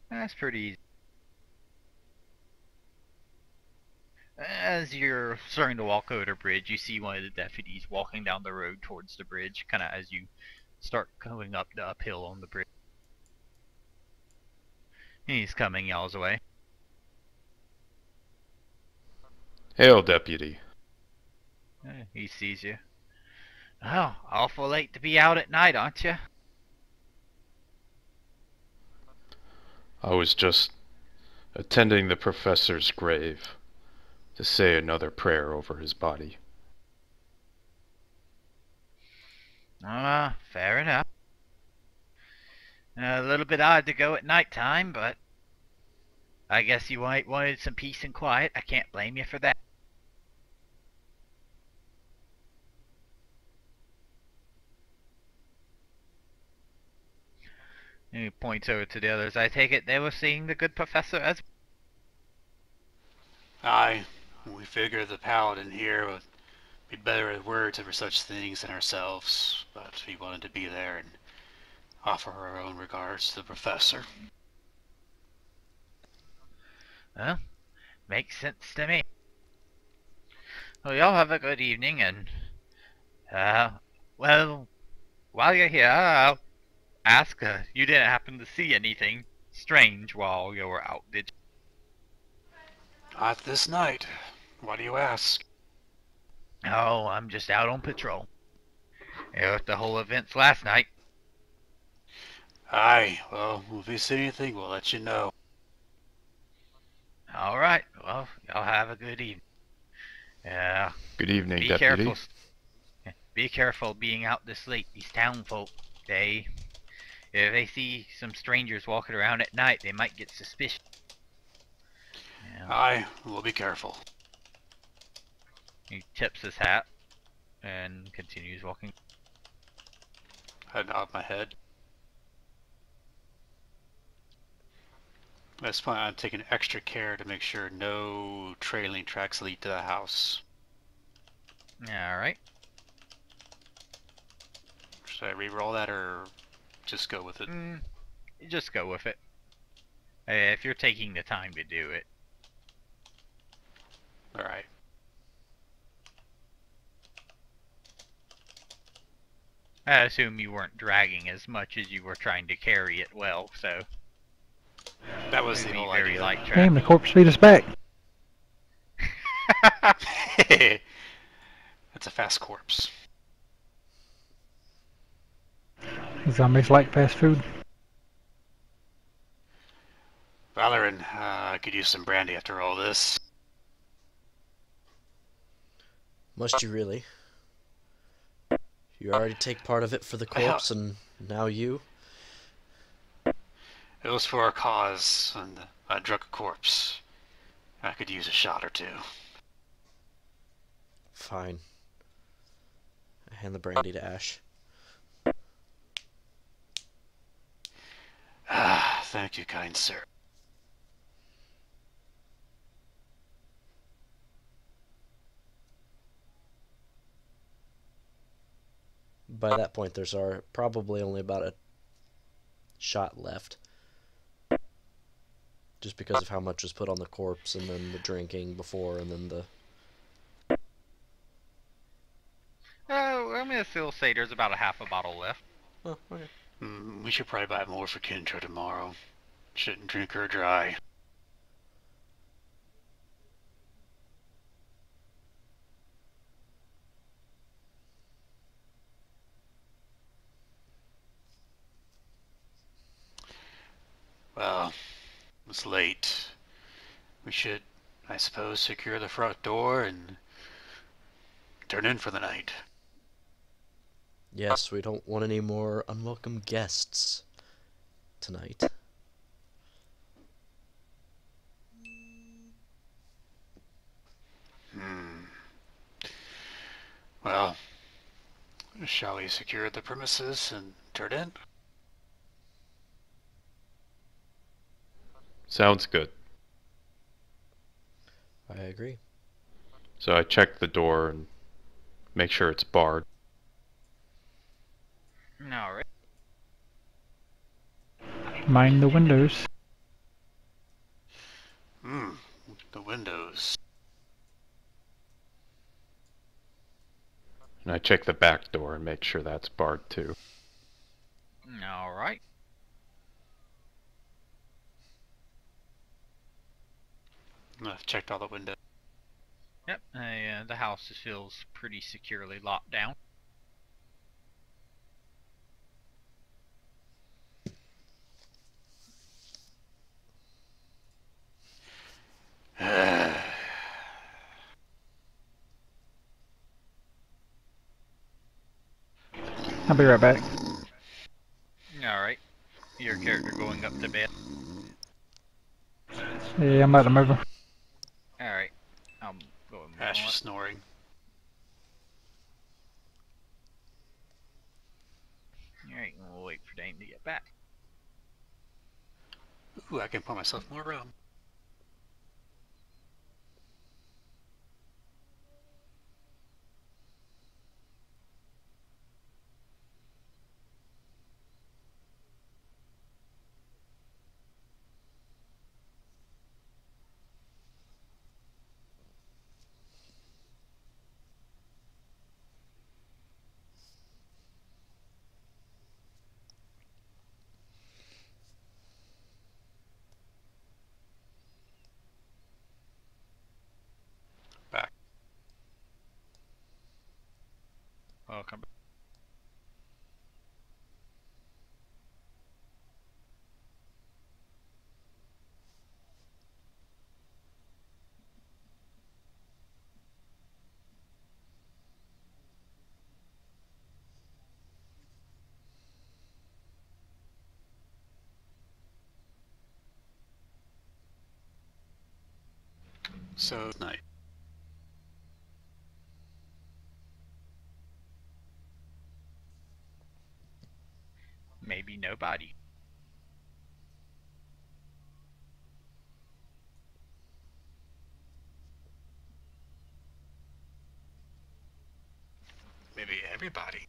That's pretty easy. As you're starting to walk over the bridge, you see one of the deputies walking down the road towards the bridge, kind of as you start going up the uphill on the bridge. He's coming y'all's way. Hail, deputy. He sees you. Oh, awful late to be out at night, aren't you? I was just attending the professor's grave to say another prayer over his body. Fair enough. A little bit odd to go at night time, but I guess you wanted some peace and quiet. I can't blame you for that. He points over to the others. I take it they were seeing the good professor as Aye, we figure the paladin here would be better at words over such things than ourselves, but we wanted to be there and offer our own regards to the professor. well. Makes sense to me. Well, y'all have a good evening, and well, while you're here, I'll ask. You didn't happen to see anything strange while you were out, did Not this night. Why do you ask? you? Oh, I'm just out on patrol. With the whole events last night. Aye, well, if we see anything, we'll let you know. All right. Well, y'all have a good evening. Yeah. Good evening, Be Deputy. careful. Be careful being out this late. These town folk, if they see some strangers walking around at night, they might get suspicious. Yeah. Aye, we'll be careful. He tips his hat and continues walking. I nod my head. At this point, I'm taking extra care to make sure no trailing tracks lead to the house. All right. Should I re-roll that or just go with it? Just go with it. If you're taking the time to do it. Alright. I assume you weren't dragging as much as you were trying to carry it well, so That was the maybe whole very idea. light Damn, the traffic. corpse beat us back. That's a fast corpse. Zombies like fast food. Valoran, I could use some brandy after all this. Must you really? You already take part of it for the corpse, and now you? It was for our cause, and I drunk a corpse. I could use a shot or two. Fine. I hand the brandy to Ash. Ah, thank you, kind sir. By that point, there's probably only about a shot left. Just because of how much was put on the corpse, and then the drinking before, and then the... Oh, I'm gonna still say there's about a half a bottle left. Oh, okay. We should probably buy more for Kendra tomorrow. Shouldn't drink her dry. Well, it's late. We should, I suppose, secure the front door and turn in for the night. Yes, we don't want any more unwelcome guests tonight. Well, shall we secure the premises and turn in? Sounds good. I agree. So I check the door and make sure it's barred. All right. Mind the windows. The windows. And I check the back door and make sure that's barred too. All right. I've checked all the windows. Yep. The house feels pretty securely locked down. I'll be right back. Alright. Your character going up to bed. Yeah, I'm about to move her. Alright. I'm going to move Ash on. is snoring. Alright, we'll wait for Dane to get back. Ooh, I can pour myself more rum. Back. Welcome back. So, night. Maybe nobody. Maybe everybody.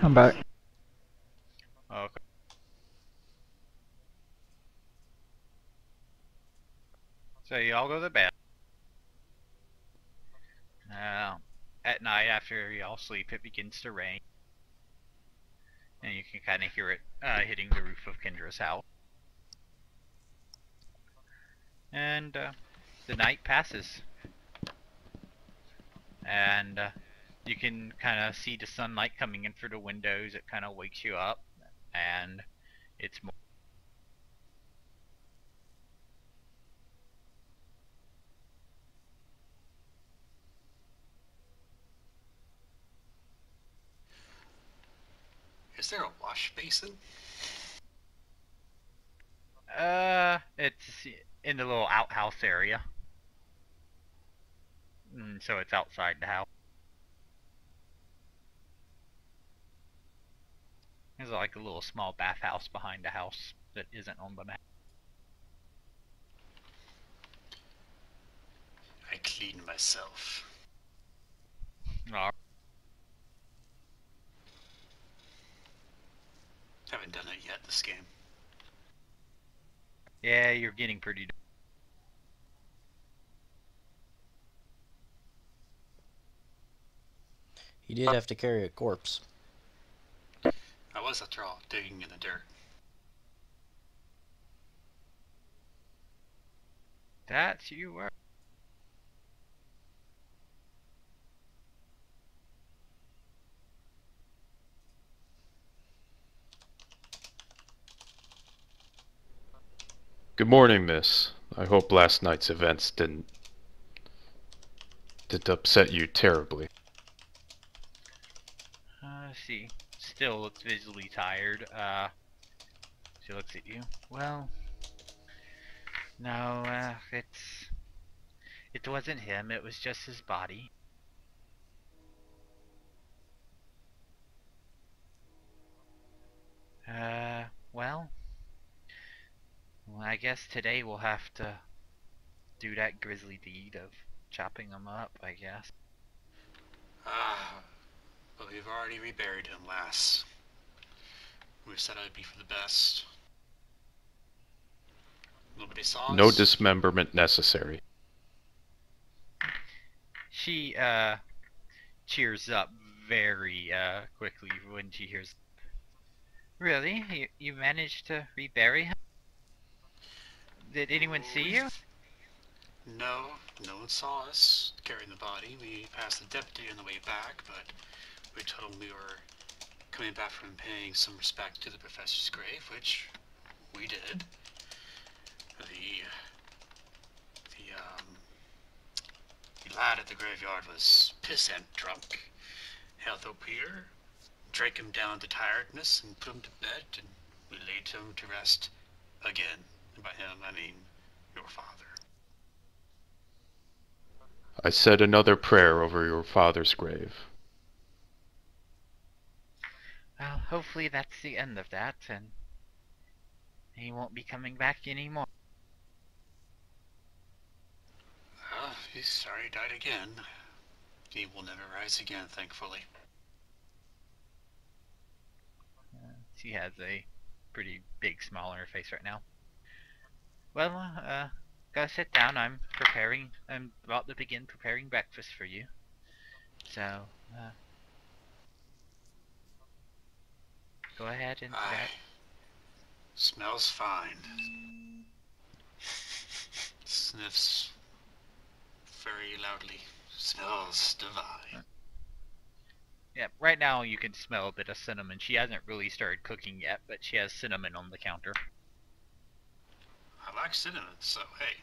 I'm back. Okay. So y'all go to bed. At night after y'all sleep, it begins to rain. And you can kind of hear it hitting the roof of Kendra's house. And the night passes. And you can kind of see the sunlight coming in through the windows. It kind of wakes you up. And it's more. Is there a wash basin? It's in the little outhouse area. So it's outside the house. There's like a little small bathhouse behind the house that isn't on the map. I clean myself. Oh, Haven't done it yet this game. yeah, you're getting pretty. He did have to carry a corpse. I was, after all, digging in the dirt. That's you were. Good morning, miss. I hope last night's events didn't upset you terribly. Let's see. Still looks visually tired. She looks at you. Well, no, it wasn't him. It was just his body. Well, I guess today we'll have to do that grisly deed of chopping them up, I guess. But we've already reburied him, lass. We said it'd be for the best. Nobody saw us. No dismemberment necessary. She cheers up very quickly when she hears. Really? You managed to rebury him? Did anyone see you? No, no one saw us carrying the body. We passed the deputy on the way back, but we told him we were coming back from paying some respect to the professor's grave, which we did. The lad at the graveyard was pissant drunk. Held up here, drank him down to tiredness, and put him to bed, and we laid him to rest again. And by him, I mean your father. I said another prayer over your father's grave. Well, hopefully that's the end of that, and he won't be coming back anymore. Well, he's sorry he died again. He will never rise again, thankfully. She has a pretty big smile on her face right now. Well, go sit down. I'm about to begin preparing breakfast for you. So, go ahead and Aye. Smells fine. Sniffs very loudly. Smells divine. Yeah, right now you can smell a bit of cinnamon. She hasn't really started cooking yet, but she has cinnamon on the counter. I like cinnamon, so hey.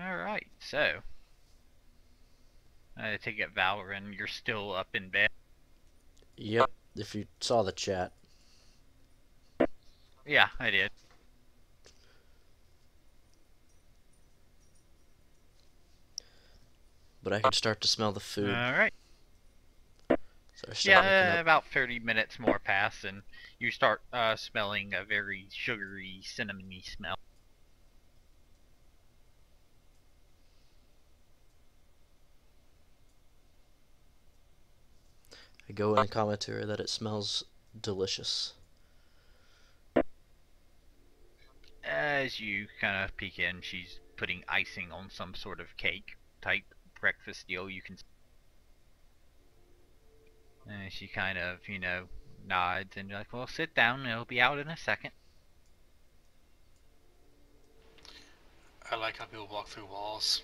Alright, so. I take it, Valorant, you're still up in bed. Yep, if you saw the chat. Yeah, I did. But I can start to smell the food. Alright. So I start looking Yeah, up. about 30 minutes more pass, and you start smelling a very sugary, cinnamony smell. I go in and comment to her that it smells delicious. As you kind of peek in, she's putting icing on some sort of cake type breakfast deal. You can. And she kind of, nods and you're like, well, sit down. It'll be out in a second. I like how people walk through walls.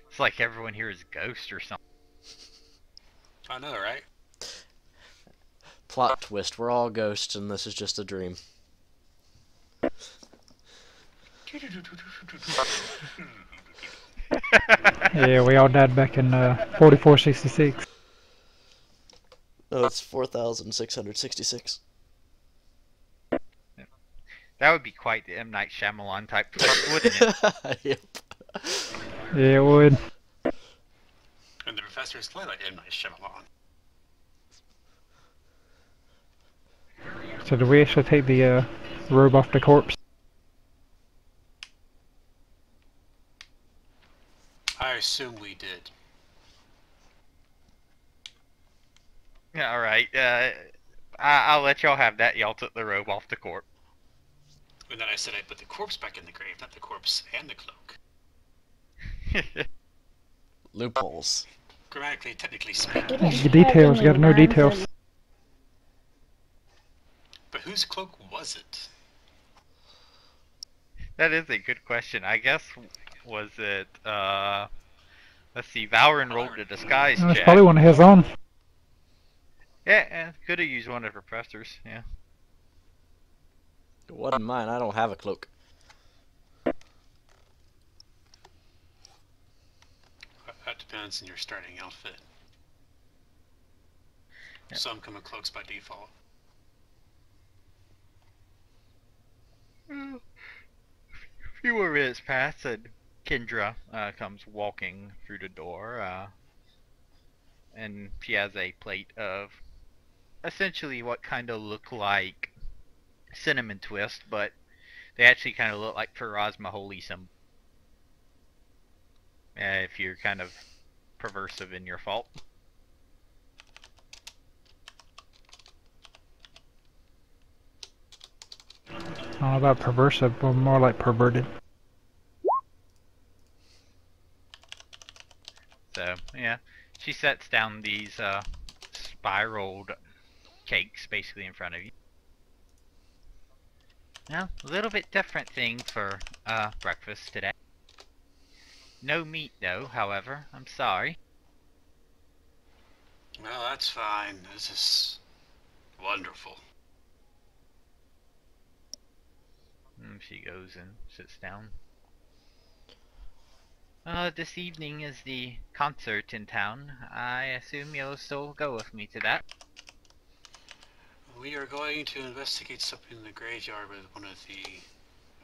It's like everyone here is Ghost or something. I know, right? Plot twist, we're all ghosts and this is just a dream. Yeah, we all died back in 4466. No, it's 4,666. That would be quite the M. Night Shyamalan type twist, wouldn't it? Yep. Yeah, it would. And the professor is played like M. Night Shyamalan. So do we actually take the robe off the corpse? I assume we did. Yeah, alright. I'll let y'all have that. Y'all took the robe off the corpse. And then I said I put the corpse back in the grave, not the corpse and the cloak. Loopholes. Grammatically, technically speaking. The details, gotta know details. But whose cloak was it? That is a good question. I guess, was it, let's see, Valorant rolled a disguise That's check. probably one of his own. Yeah, could have used one of the professors, yeah. It wasn't mine, I don't have a cloak. That depends sense in your starting outfit. Yeah. Some come in cloaks by default. A few more minutes pass, and Kendra comes walking through the door, and she has a plate of essentially what kind of look like cinnamon twist, but they actually kind of look like Faraz Maholi symbol. If you're kind of perversive in your fault. I don't know about perversive, but more like perverted. So, yeah. She sets down these spiraled cakes basically in front of you. Now, a little bit different thing for breakfast today. No meat though, however. I'm sorry. Well, that's fine. This is wonderful. She goes and sits down. This evening is the concert in town. I assume you'll still go with me to that. We are going to investigate something in the graveyard with one of the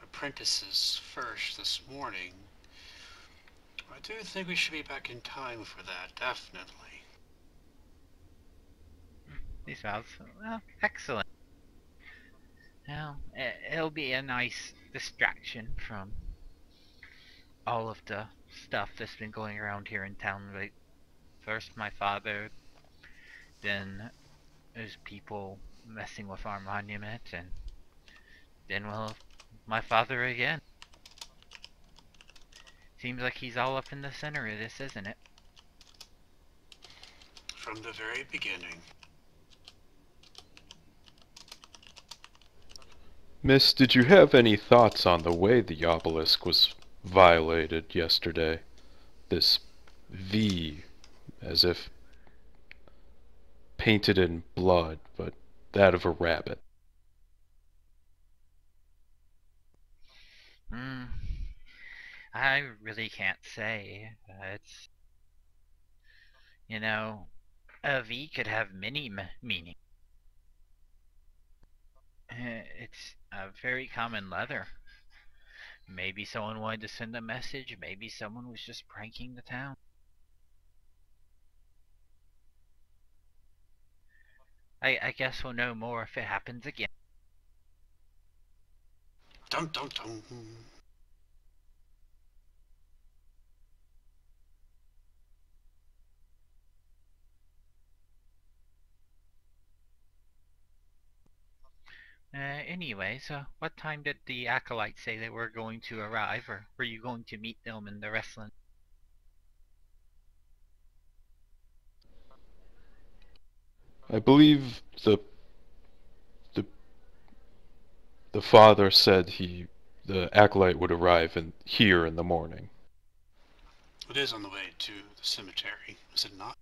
apprentices first this morning. I do think we should be back in time for that, definitely. He smiles. Well, excellent. Well, it'll be a nice distraction from all of the stuff that's been going around here in town. Like, first my father, then there's people messing with our monument, and then, well, my father again. Seems like he's all up in the center of this, isn't it? From the very beginning. Miss, did you have any thoughts on the way the obelisk was violated yesterday? This V, as if painted in blood, but that of a rabbit. Hmm. I really can't say. It's, you know, a V could have many meanings. It's a very common letter. Maybe someone wanted to send a message, maybe someone was just pranking the town. I guess we'll know more if it happens again. Dum dum dum. Anyway, so what time did the acolytes say they were going to arrive, or were you going to meet them in the wrestling? I believe the the father said the acolyte would arrive here in the morning. It is on the way to the cemetery, is it not?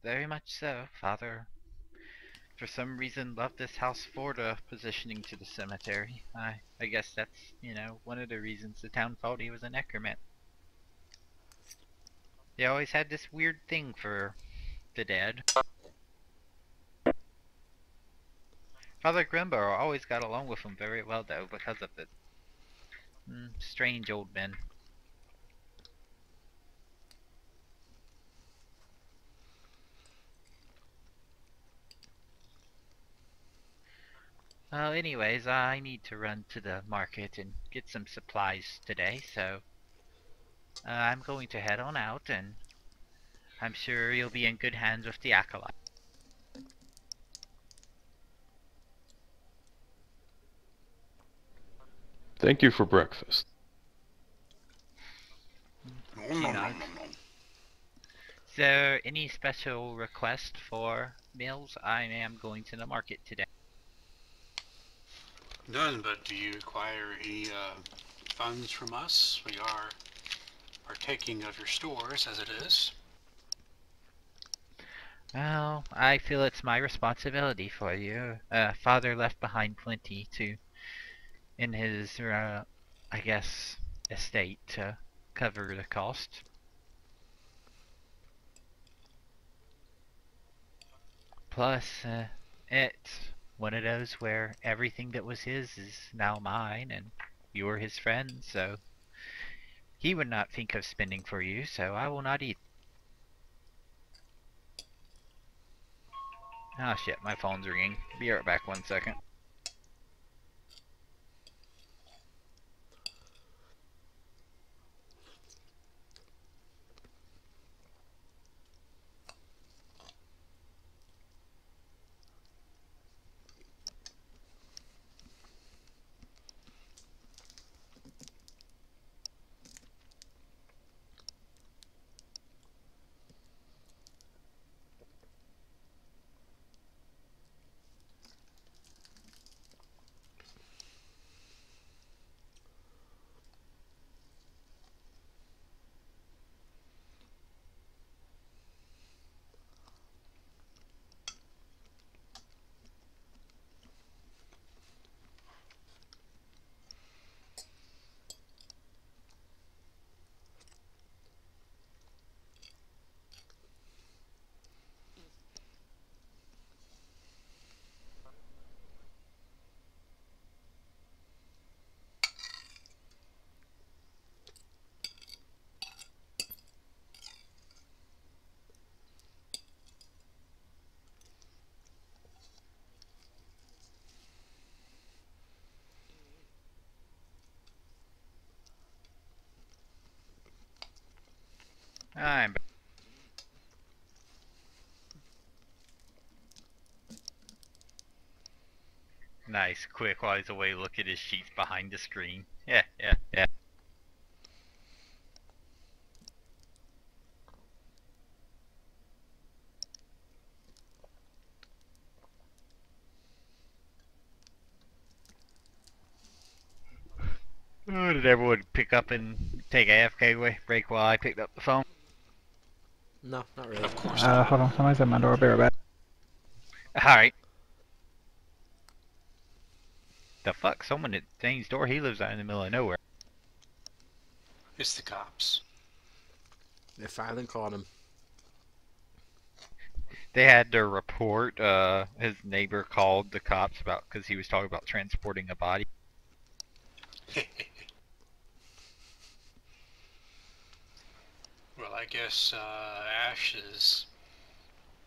Very much so. Father, for some reason, loved this house for the positioning to the cemetery. I guess that's, one of the reasons the town thought he was a necromancer. They always had this weird thing for the dead. Father Grimborough always got along with him very well, though, because of the strange old men. Well, anyways, I need to run to the market and get some supplies today, so I'm going to head on out, and I'm sure you'll be in good hands with the acolyte. Thank you for breakfast. Nom, nom, nom, nom, nom. Is there any special request for meals? I am going to the market today. None, but do you require any funds from us? We are partaking of your stores as it is. Well, I feel it's my responsibility for you. Father left behind plenty in his, I guess, estate to cover the cost. Plus, it's one of those where everything that was his is now mine, and you're his friend, so he would not think of spending for you, so I will not eat. Ah, shit, my phone's ringing. Be right back 1 second. I'm back. Nice, quick while he's away, look at his sheets behind the screen. Yeah, yeah, yeah. Oh, did everyone pick up and take AFK break while I picked up the phone? No, not really. Of course not. Hold on, somebody's at my door. Be right back. Alright. The fuck? Someone at Dane's door? He lives out in the middle of nowhere. It's the cops. They finally caught him. They had to report, his neighbor called the cops about, because he was talking about transporting a body. Well, I guess Ash is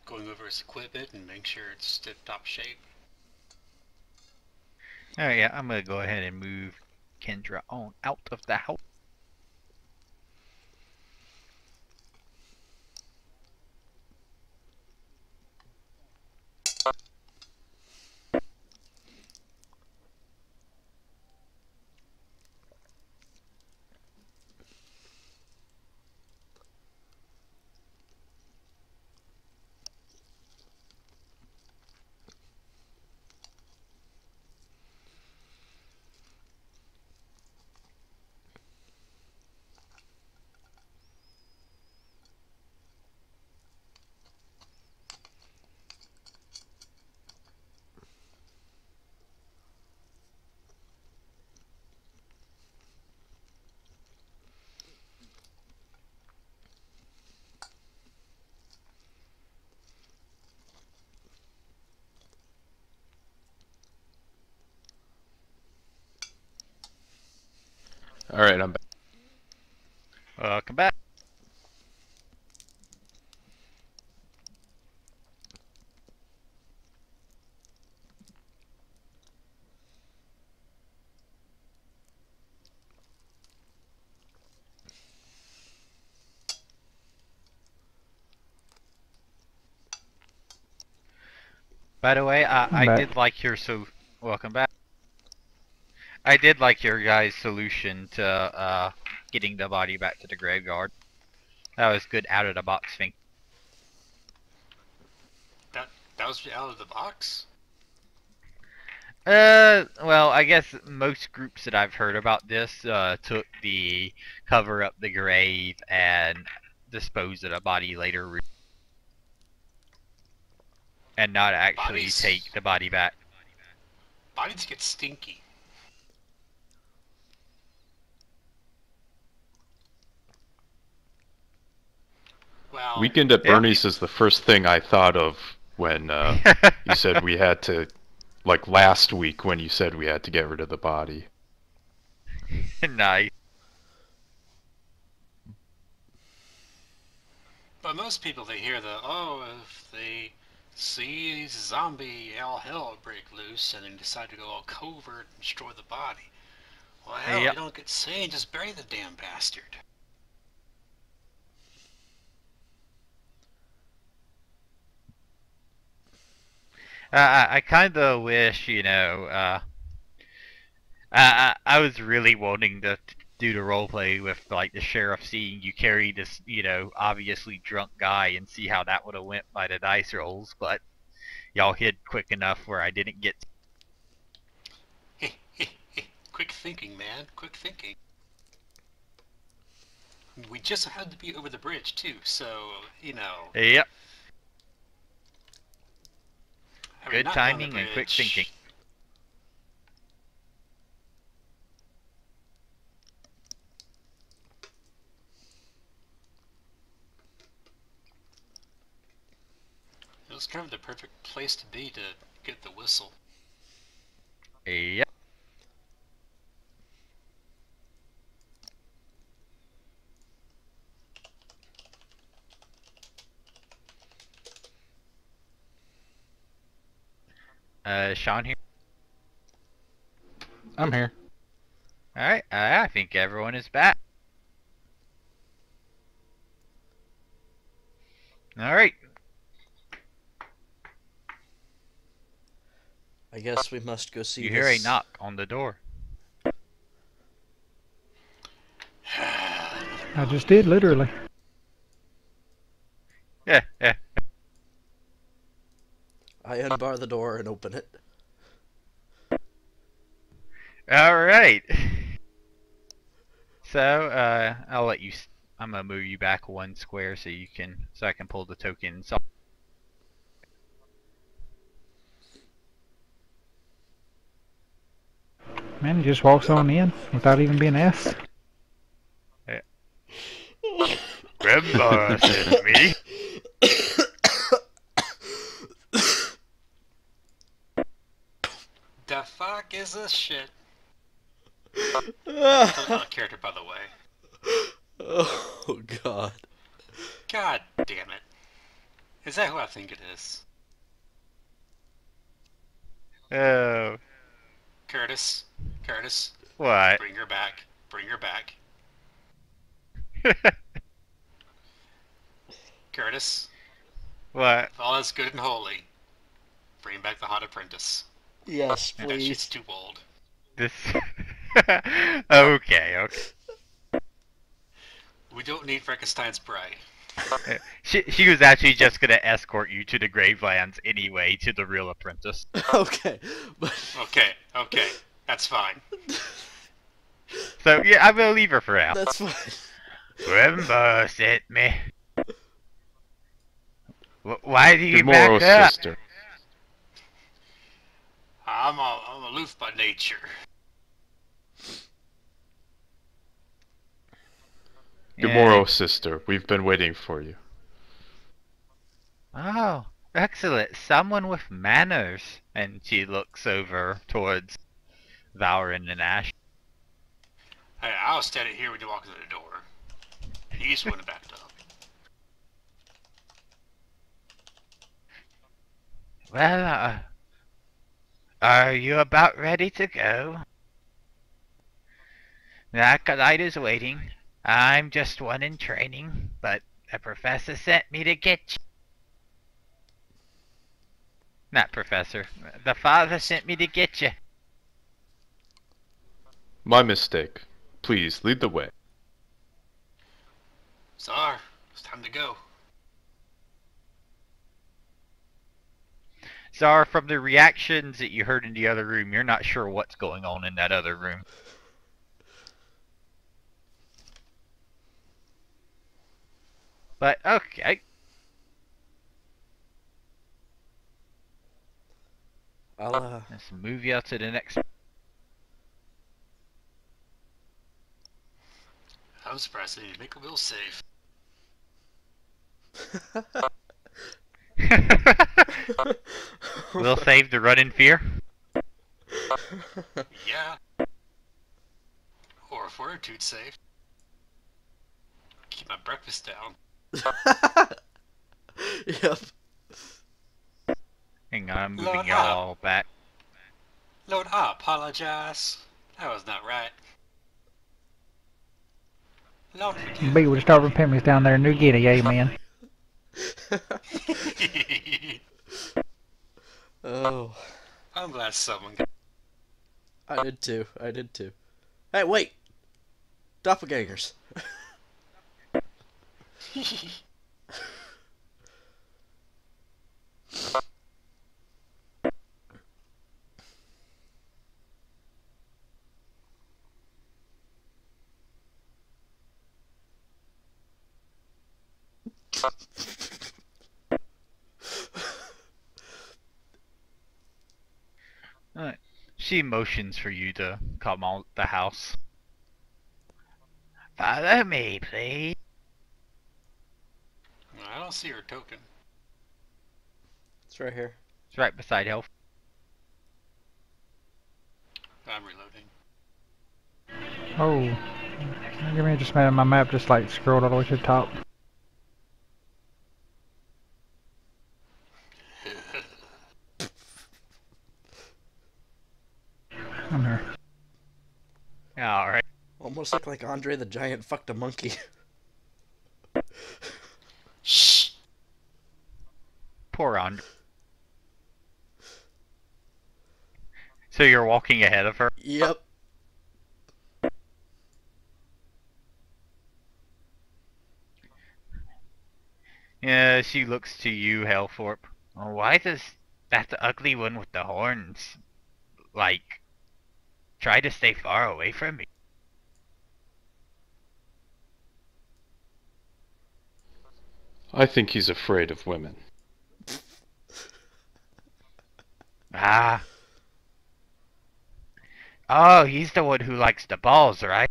going over his equipment and making sure it's tip-top shape. Alright, yeah, I'm gonna go ahead and move Kendra on out of the house. Alright, I'm back. Welcome back. By the way, I'm I back. did like your welcome back. I did like your guys' solution to getting the body back to the graveyard. That was good out of the box thing. That was out of the box? Well, I guess most groups that I've heard about this took the cover up the grave and dispose of the body later route, and not actually Bodies- take the body back. Bodies get stinky. Well, Weekend at Yeah. Bernie's is the first thing I thought of when you said we had to, like last week when you said we had to get rid of the body. Nice. but most people, they hear if they see zombie all hell break loose and then decide to go all covert and destroy the body. Well, hell, Yep. you don't get sane, just bury the damn bastard. I kind of wish, I was really wanting to do the roleplay with like the sheriff seeing you carry this, obviously drunk guy and see how that would have went by the dice rolls, but y'all hid quick enough where I didn't get. Quick thinking, man. Quick thinking. We just had to be over the bridge, too, so, Yep. I mean, Good not down the timing and quick bridge. thinking. It was kind of the perfect place to be to get the whistle. Yep. Sean here. I'm here. All right. I think everyone is back. All right. I guess we must go see You this. hear a knock on the door. I just did, literally. Yeah. I unbar the door and open it. All right. So, I'll let you. I'm gonna move you back one square so I can pull the token. So, Man, he just walks on in without even being asked. Grandma sent me. The fuck is this shit? Out of character, by the way. Oh, God. God damn it. Is that who I think it is? Oh, Curtis? Curtis? what? Bring her back. Bring her back. Curtis? What? If all is good and holy, bring back the hot apprentice. Yes, That shit's please. too old. This. Okay. We don't need Frankenstein's bride. She was actually just gonna escort you to the Gravelands anyway, to the real apprentice. Okay. But Okay. That's fine. So yeah, I'm gonna leave her for now. that's fine. Grandma sent me. Why do you Demoro back up? sister. I'm aloof by nature. Demoro sister, we've been waiting for you. Oh, excellent. Someone with manners. And she looks over towards Valrin and Ash. Hey, I was standing here when you walked through the door. And you just went back up. Well, are you about ready to go? The acolyte is waiting. I'm just one in training, but the professor sent me to get you. Not professor. The father sent me to get you. My mistake. Please, lead the way. Czar, it's time to go. Zara, from the reactions that you heard in the other room, you're not sure what's going on in that other room. But, okay. I'll, Let's move you out to the next. I'm surprised they didn't make a will save. We'll save the run in fear. Yeah. Or fortitude save. Keep my breakfast down. Yep. Hang on, I'm Lord moving y'all up. all back. Lord, I apologize. That was not right. Lord, forgive Be with the starving pygmies down there in New Guinea, amen. me. Oh, I'm glad someone got... I did too. I did too. Hey, wait! Doppelgangers. She motions for you to come out the house. Follow me, please. I don't see her token. It's right here. It's right beside Health. I'm reloading. Oh. Give me just a minute, my map just like scrolled all the way to the top. I'm here. Alright. Almost looked like Andre the Giant fucked a monkey. Shh. Poor Andre. So you're walking ahead of her? Yep. Yeah, she looks to you, Halthorpe. Oh, why does that ugly one with the horns, like, try to stay far away from me? I think he's afraid of women. Ah. Oh, he's the one who likes the balls, right?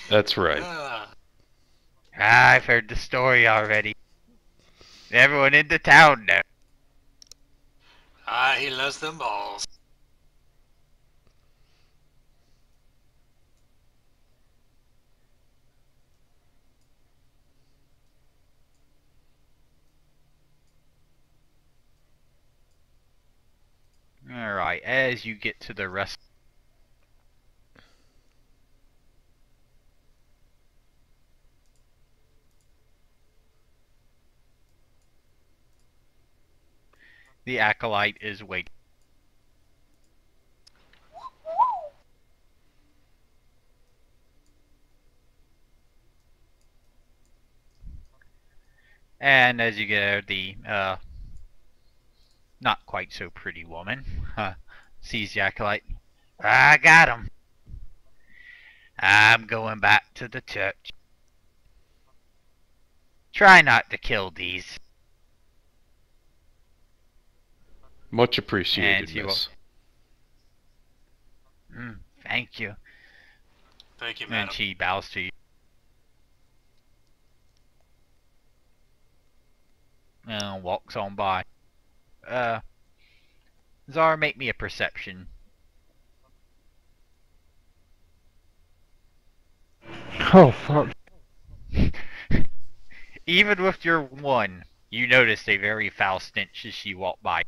That's right. Ah, I've heard the story already. Everyone in the town knows. He loves them balls. Alright, as you get to the rest... The Acolyte is waiting. And as you get there, the, not quite so pretty woman, sees the Acolyte. I got him. I'm going back to the church. Try not to kill these. Much And appreciated, she miss. Thank you. Thank you, And madam. she bows to you. And walks on by. Zara, make me a perception. Oh, fuck. Even with your one, you noticed a very foul stench as she walked by.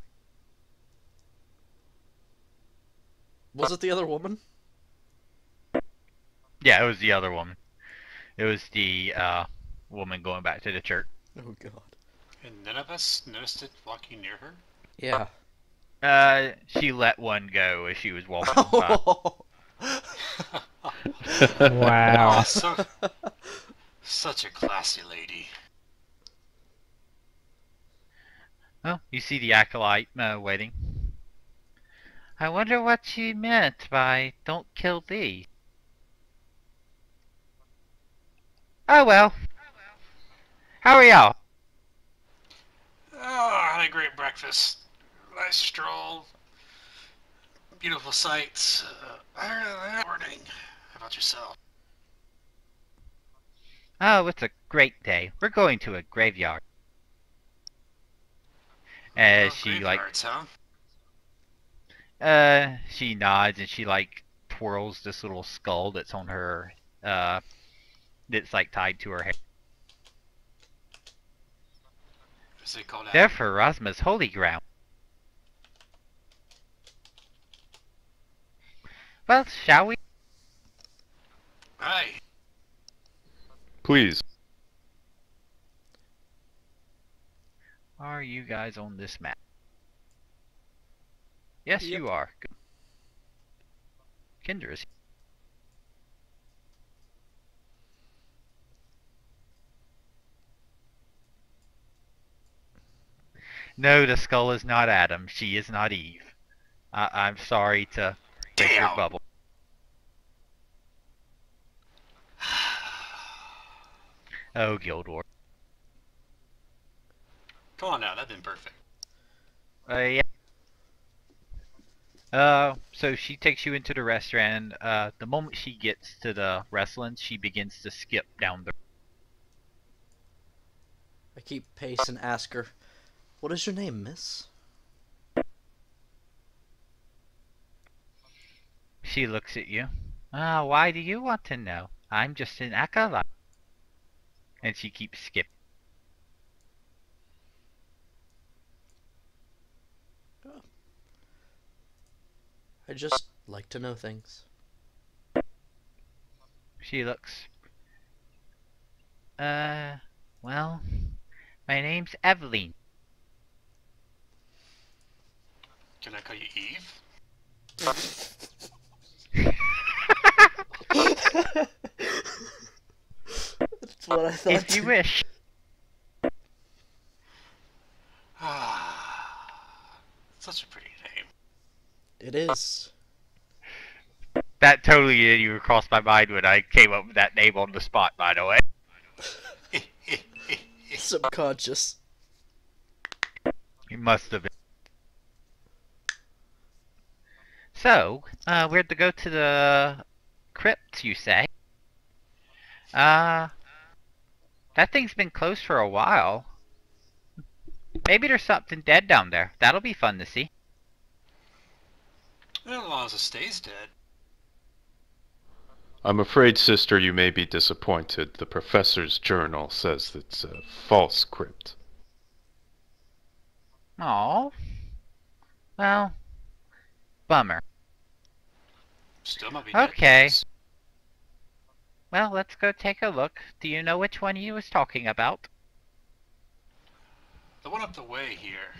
Was it the other woman? Yeah, it was the other woman. It was the woman going back to the church. Oh god. And none of us noticed it walking near her? Yeah. She let one go as she was walking by. Wow. Such a classy lady. Oh, you see the Acolyte waiting. I wonder what she meant by don't kill thee. Oh well. How are y'all? Oh, I had a great breakfast. Nice stroll. Beautiful sights. Morning. How about yourself? Oh, it's a great day. We're going to a graveyard. As Oh, she like graveyards, huh? she nods and she like twirls this little skull that's on her that's like tied to her hair. Is it called They're out? for Rosma's holy ground. Well, shall we? Aye. Please. Are you guys on this map? Yes, Yep. you are. Good. Kendra is. No, the skull is not Adam. She is not Eve. I'm sorry to break your Damn. bubble. Oh, Guild War. Come on now, that'd been perfect. Yeah. So she takes you into the restaurant. The moment she gets to the wrestling, she begins to skip down the. I keep pace and ask her, "What is your name, miss?" She looks at you. Why do you want to know? I'm just an acolyte. And she keeps skipping. I just like to know things. She looks. Well, my name's Evelyn. Can I call you Eve? That's what I thought. If you too. wish. Such a pretty name. It is. That totally did you crossed my mind when I came up with that name on the spot, by the way. Subconscious. You must have been. So, we're to go to the crypt, you say? That thing's been closed for a while. Maybe there's something dead down there. That'll be fun to see. Well, as long as it stays dead. I'm afraid, sister, you may be disappointed. The professor's journal says it's a false crypt. Oh. Well, bummer. Still might be dead Okay. things. Well, let's go take a look. Do you know which one he was talking about? The one up the way here.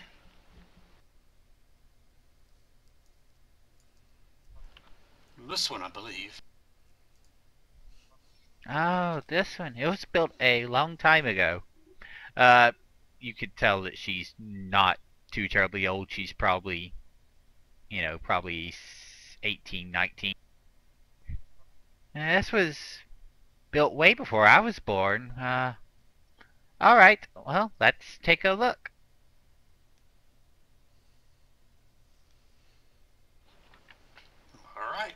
This one, I believe. Oh, this one. It was built a long time ago. You could tell that she's not too terribly old. She's probably, probably 18, 19. This was built way before I was born. Alright, well, let's take a look. Alright.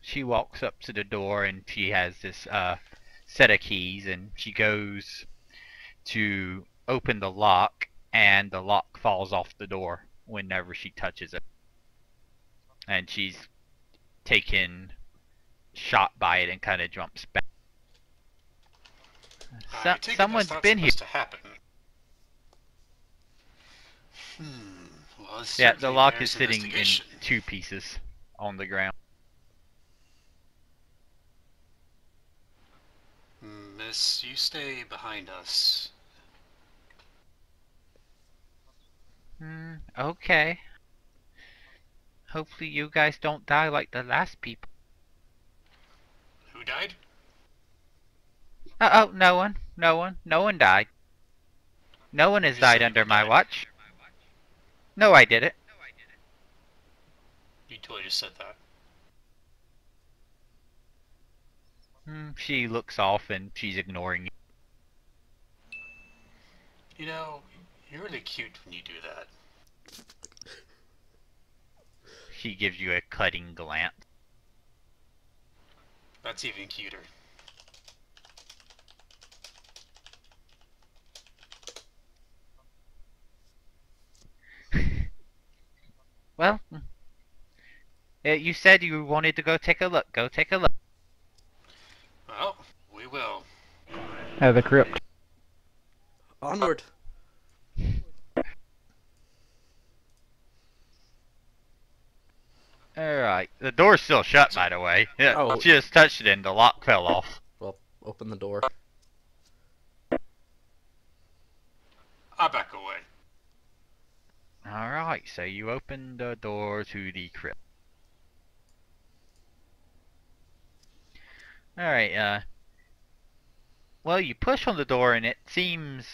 She walks up to the door and she has this set of keys and she goes to open the lock and the lock falls off the door whenever she touches it. And she's taken shot by it and kind of jumps back. I take it Someone's that's not been here. supposed to happen. Well, this Yeah, the certainly lock bears is sitting in investigation. 2 pieces on the ground. Miss, you stay behind us. Okay. Hopefully you guys don't die like the last people. Who died? Oh, no one. No one. No one died. No one has You died said under people my died. watch. No, I did it. You totally just said that. She looks off and she's ignoring you. You know, you're really cute when you do that. She gives you a cutting glance. That's even cuter. Well, you said you wanted to go take a look. Go take a look. Well, we will. At the crypt. Onward. Alright. The door's still shut, by the way. Yeah, Oh. she just touched it and the lock fell off. Well, open the door. I'll back away. Alright, so you open the door to the crypt. Alright, well, you push on the door and it seems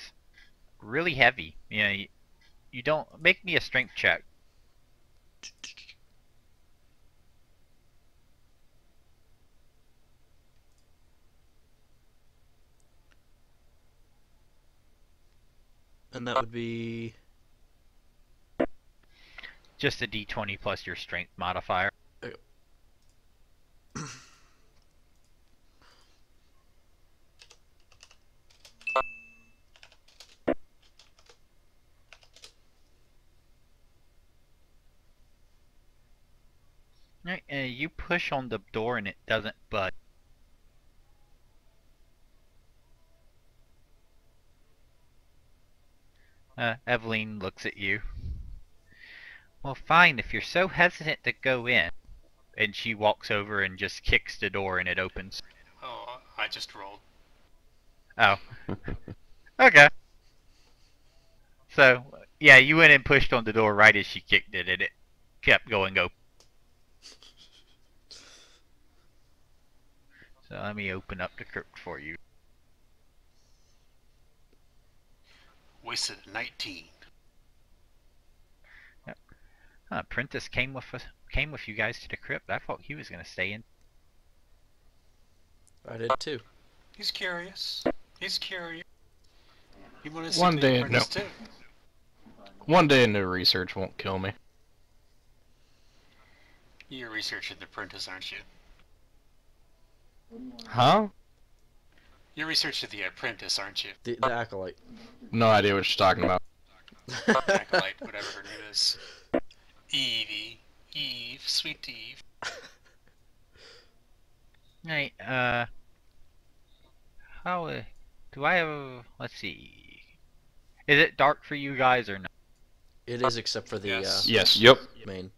really heavy. You know, you don't... Make me a strength check. And that would be... Just a d20 plus your strength modifier. Right, you push on the door and it doesn't budge. Evelyn looks at you. Well, fine, if you're so hesitant to go in. And she walks over and just kicks the door and it opens. Oh, I just rolled. Oh. Okay. So, yeah, you went and pushed on the door right as she kicked it and it kept going open. So let me open up the crypt for you. Wasted 19. Prentice came with you guys to the crypt. I thought he was gonna stay in. I did too. He's curious. He's curious. He wanted to One see day, the apprentice too. One day into research won't kill me. You're researching the apprentice, aren't you? Huh? You're researching the apprentice, aren't you? The acolyte. No idea what you're talking about. Acolyte, whatever her name is. Evie. Eve. Sweet Eve. Right, how, do I have, let's see. Is it dark for you guys or not? It is, except for the Yes. Yes. Yep. main.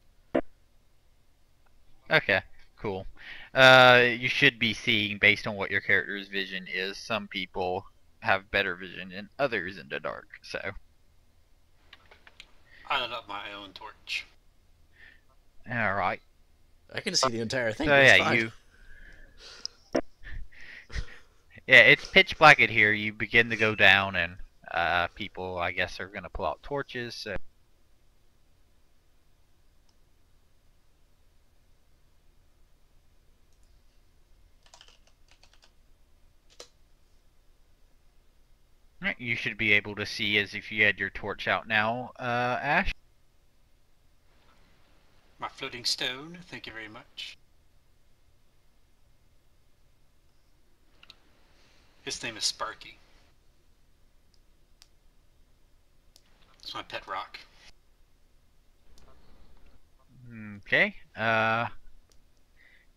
Okay, cool. You should be seeing, based on what your character's vision is, some people have better vision than others in the dark, so. I lit up my own torch. Alright. I can see the entire thing. So It's yeah, fine. you... Yeah, it's pitch black in here. You begin to go down and people, I guess, are going to pull out torches, so... Right, you should be able to see as if you had your torch out now, Ash. My floating stone, thank you very much. His name is Sparky. It's my pet rock. Okay,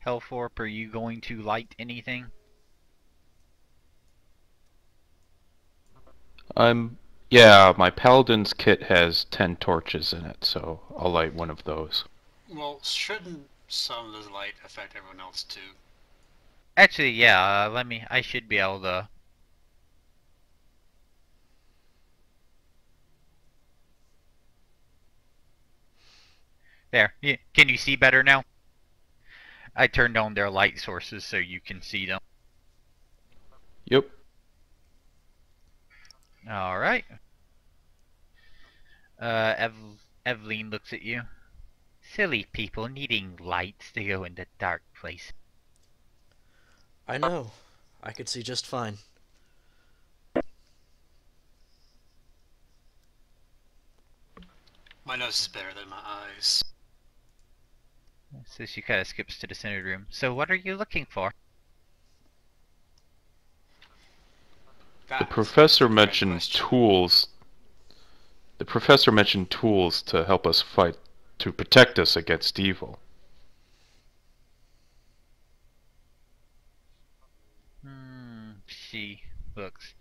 Hellthorpe, are you going to light anything? Yeah, my paladin's kit has 10 torches in it, so I'll light one of those. Well, shouldn't some of the light affect everyone else too? Actually, yeah, I should be able to... There, can you see better now? I turned on their light sources so you can see them. Yep. Alright. Evelyn looks at you. Silly people needing lights to go into dark places. I know. I could see just fine. My nose is better than my eyes. So she kind of skips to the center room. So what are you looking for? The That's professor a good mentioned question. tools. The professor mentioned tools to help us fight to protect us against evil. She looks.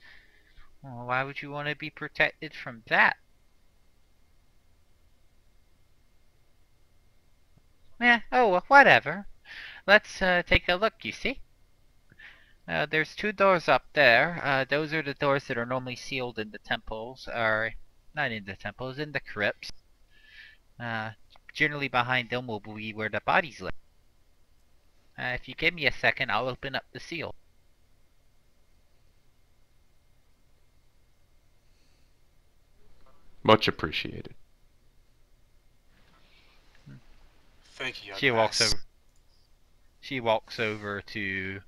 Well, why would you want to be protected from that? Oh, well, whatever. Let's take a look, you see? There's two doors up there. Those are the doors that are normally sealed in the temples, or not in the temples, in the crypts. Uh, Generally behind them will be where the bodies live. If you give me a second, I'll open up the seal. Much appreciated. Thank you, young She walks lass. over. She walks over to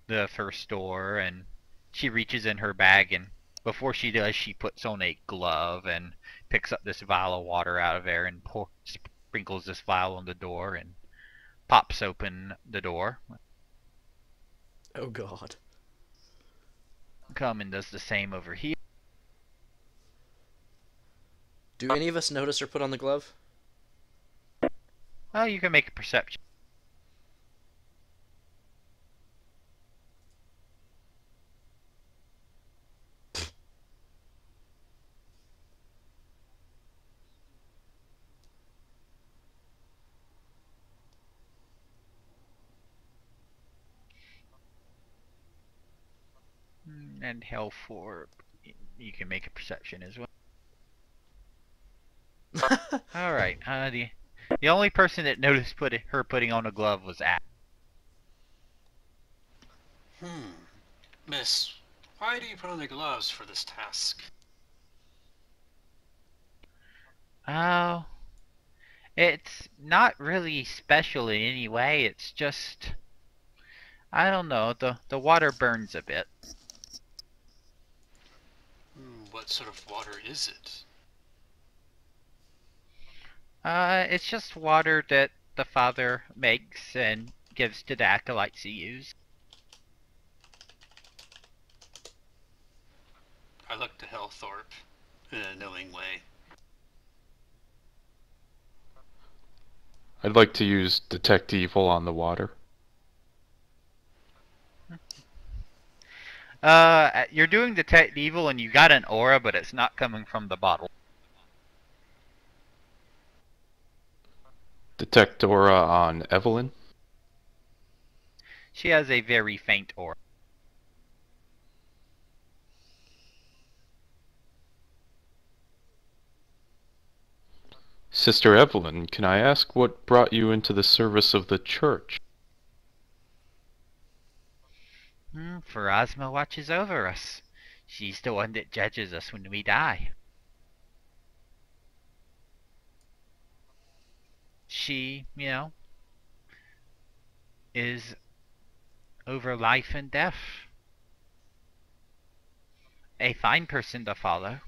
the first door and she reaches in her bag, and before she does, she puts on a glove and picks up this vial of water out of there and sprinkles this vial on the door and pops open the door. Oh god. Come and does the same over here. Do any of us notice her put on the glove? Oh, you can make a perception. And hell for you can make a perception as well. All right. The only person that noticed her putting on a glove was Ash. Miss, why do you put on the gloves for this task? Oh, it's not really special in any way. It's just I don't know. The water burns a bit. What sort of water is it? It's just water that the father makes and gives to the acolytes to use. I look to Hellthorpe in a knowing way. I'd like to use Detect Evil on the water. You're doing Detect Evil and you got an aura, but it's not coming from the bottle. Detect Aura on Evelyn. She has a very faint aura. Sister Evelyn, can I ask what brought you into the service of the church? Pharasma watches over us. She's the one that judges us when we die. She, is over life and death. A fine person to follow.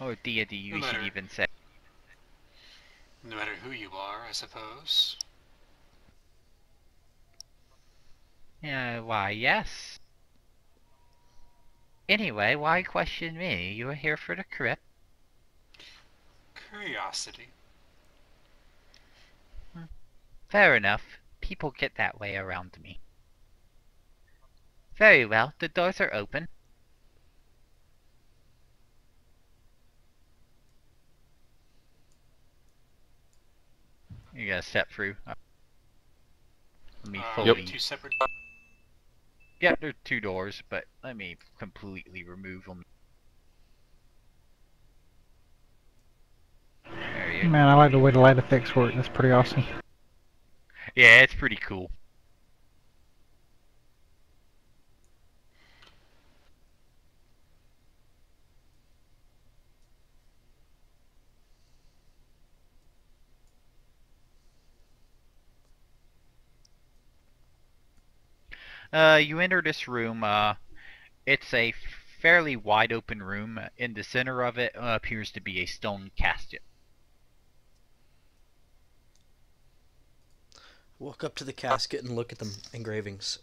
Or deity, you should even say. No matter who you are, I suppose. Yeah, why, yes. Anyway, why question me? You are here for the crypt. Curiosity. Fair enough. People get that way around me. Very well, the doors are open. You gotta step through. Let me fully... Two separate... Yeah, there are two doors, but let me completely remove them. There you go. Man, I like the way the light effects work. That's pretty awesome. Yeah, it's pretty cool. You enter this room. It's a fairly wide open room. In the center of it appears to be a stone casket. Walk up to the casket and look at the engravings.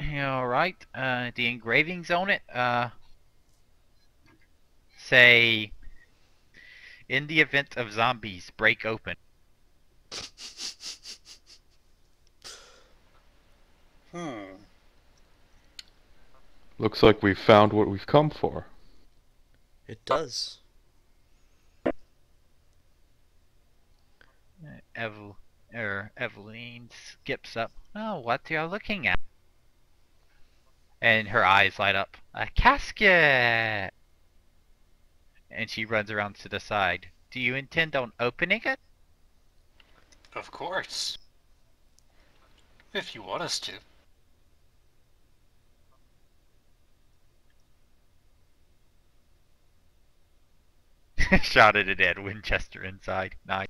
Alright, the engravings on it say, in the event of zombies, break open. Looks like we've found what we've come for. It does. Eveline skips up. Oh, what are you looking at? And her eyes light up. A casket! And she runs around to the side. Do you intend on opening it? Of course. If you want us to. Shouted at Ed Winchester inside. Nice.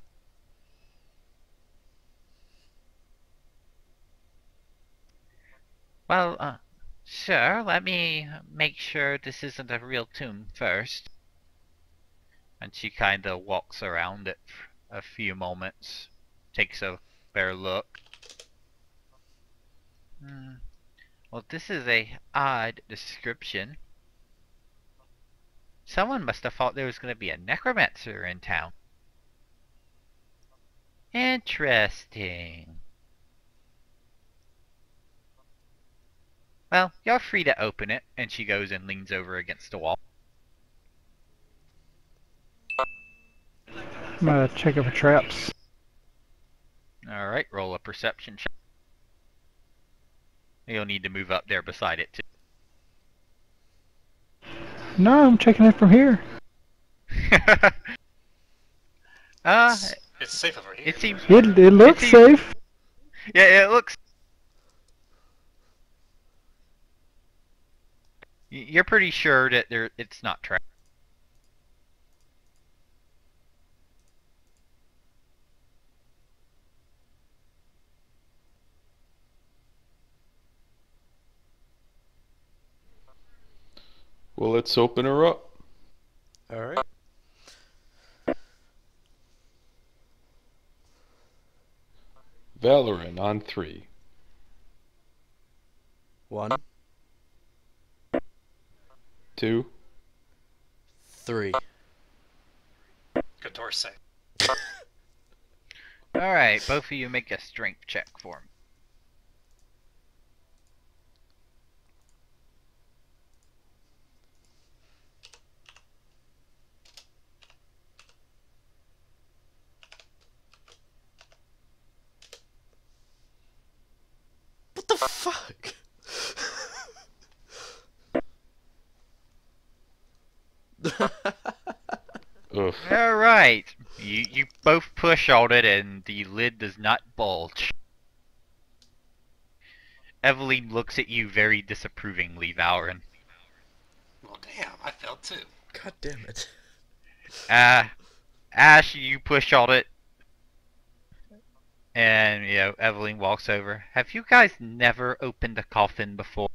Well, sure, let me make sure this isn't a real tomb first. And she kinda walks around it for a few moments. Takes a better look. Well, this is a odd description. Someone must have thought there was going to be a necromancer in town. Interesting. Well, you're free to open it. And she goes and leans over against the wall. I'm gonna check it for traps. Alright, roll a perception check. You'll need to move up there beside it, too. No, I'm checking it from here. It's safe over here. It seems... It looks safe. Yeah, it looks... You're pretty sure that it's not trapped. Well, let's open her up. Alright. Valoran on 3. 1, 2. 3. Good door safe. Alright, both of you make a strength check for me. What the fuck? Ugh. Alright. You both push on it and the lid does not bulge. Eveline looks at you very disapprovingly, Valrin. Well, damn, I failed too. God damn it. Ash, you push on it. And, Eveline walks over. Have you guys never opened a coffin before?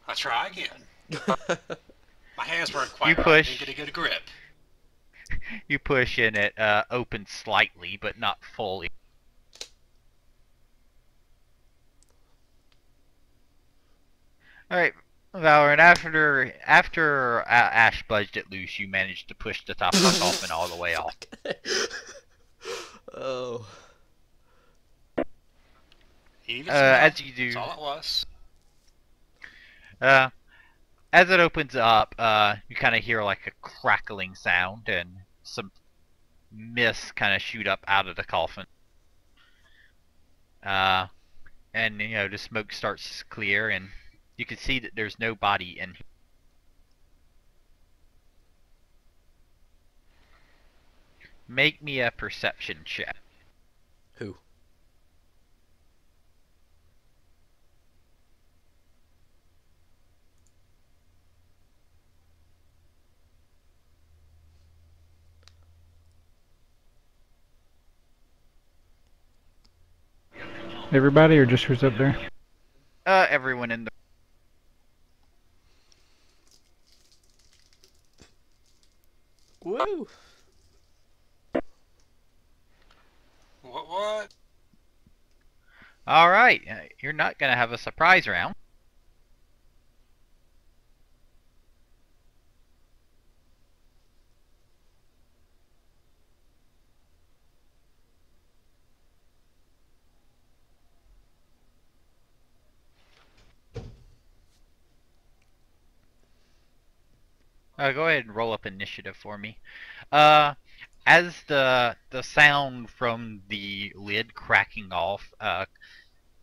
I'll try again. My hands weren't quite You right. push. Didn't get a good grip. You push and it opens slightly, but not fully. Alright, Valorant, after Ash budged it loose, you managed to push the top of the coffin all the way off. Oh. You needed some help. As you do, That's all it was. as it opens up, you kind of hear like a crackling sound and some mist kind of shoot up out of the coffin. And the smoke starts to clear, and you can see that there's no body in here. Make me a perception check. Who? Everybody, or just who's up there? Everyone in the... Woo! What? Alright, you're not gonna have a surprise round. Go ahead and roll up initiative for me. Uh, as the sound from the lid cracking off, kind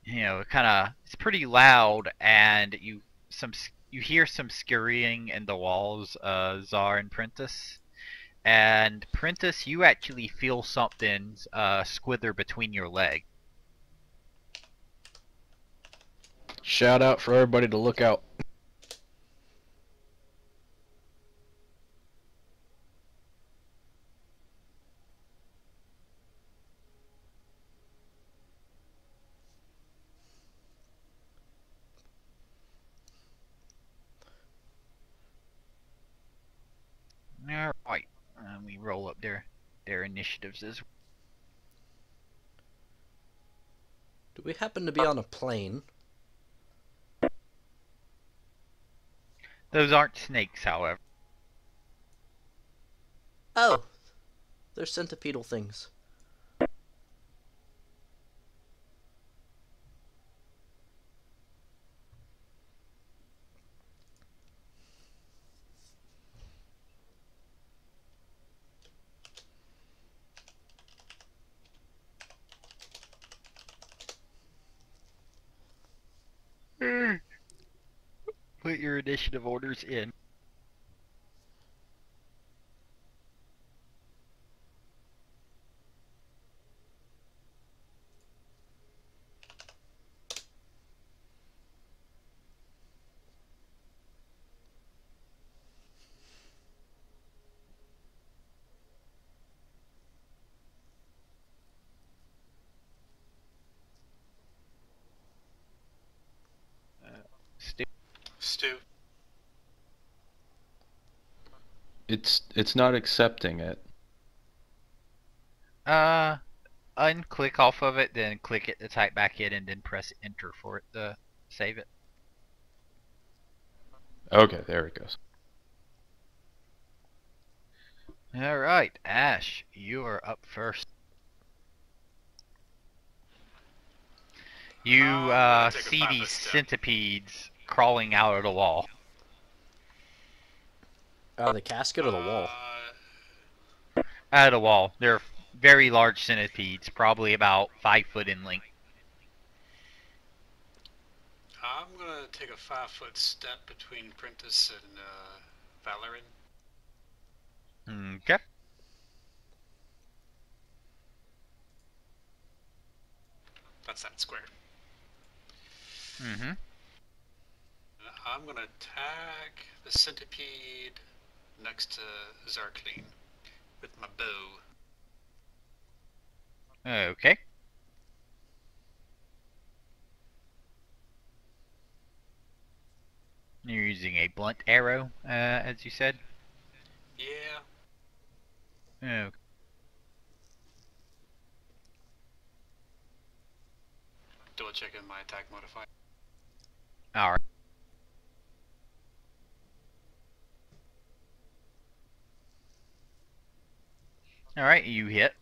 of it's pretty loud, and you hear some scurrying in the walls, Czar and Prentice. And Prentice, you actually feel something squither between your legs. Shout out for everybody to look out. Alright, we roll up their initiatives as well. Do we happen to be on a plane? Those aren't snakes, however. Oh, they're centipedal things. Put your initiative orders in. Stu. It's not accepting it. Unclick off of it, then click it to type back in, and then press enter for it to save it. Okay, there it goes. Alright, Ash, you are up first. You take a see 5-foot these step. centipedes crawling out of the wall. Out of the casket or the wall? Out of the wall. They're very large centipedes, probably about 5 foot in length. I'm gonna take a 5-foot step between Prentice and Valorin. Okay. That's that square. Mm-hmm. I'm gonna attack the centipede next to Zarkleen with my bow. Okay. You're using a blunt arrow, as you said? Yeah. Okay. Double checking my attack modifier. Alright. Alright, you hit.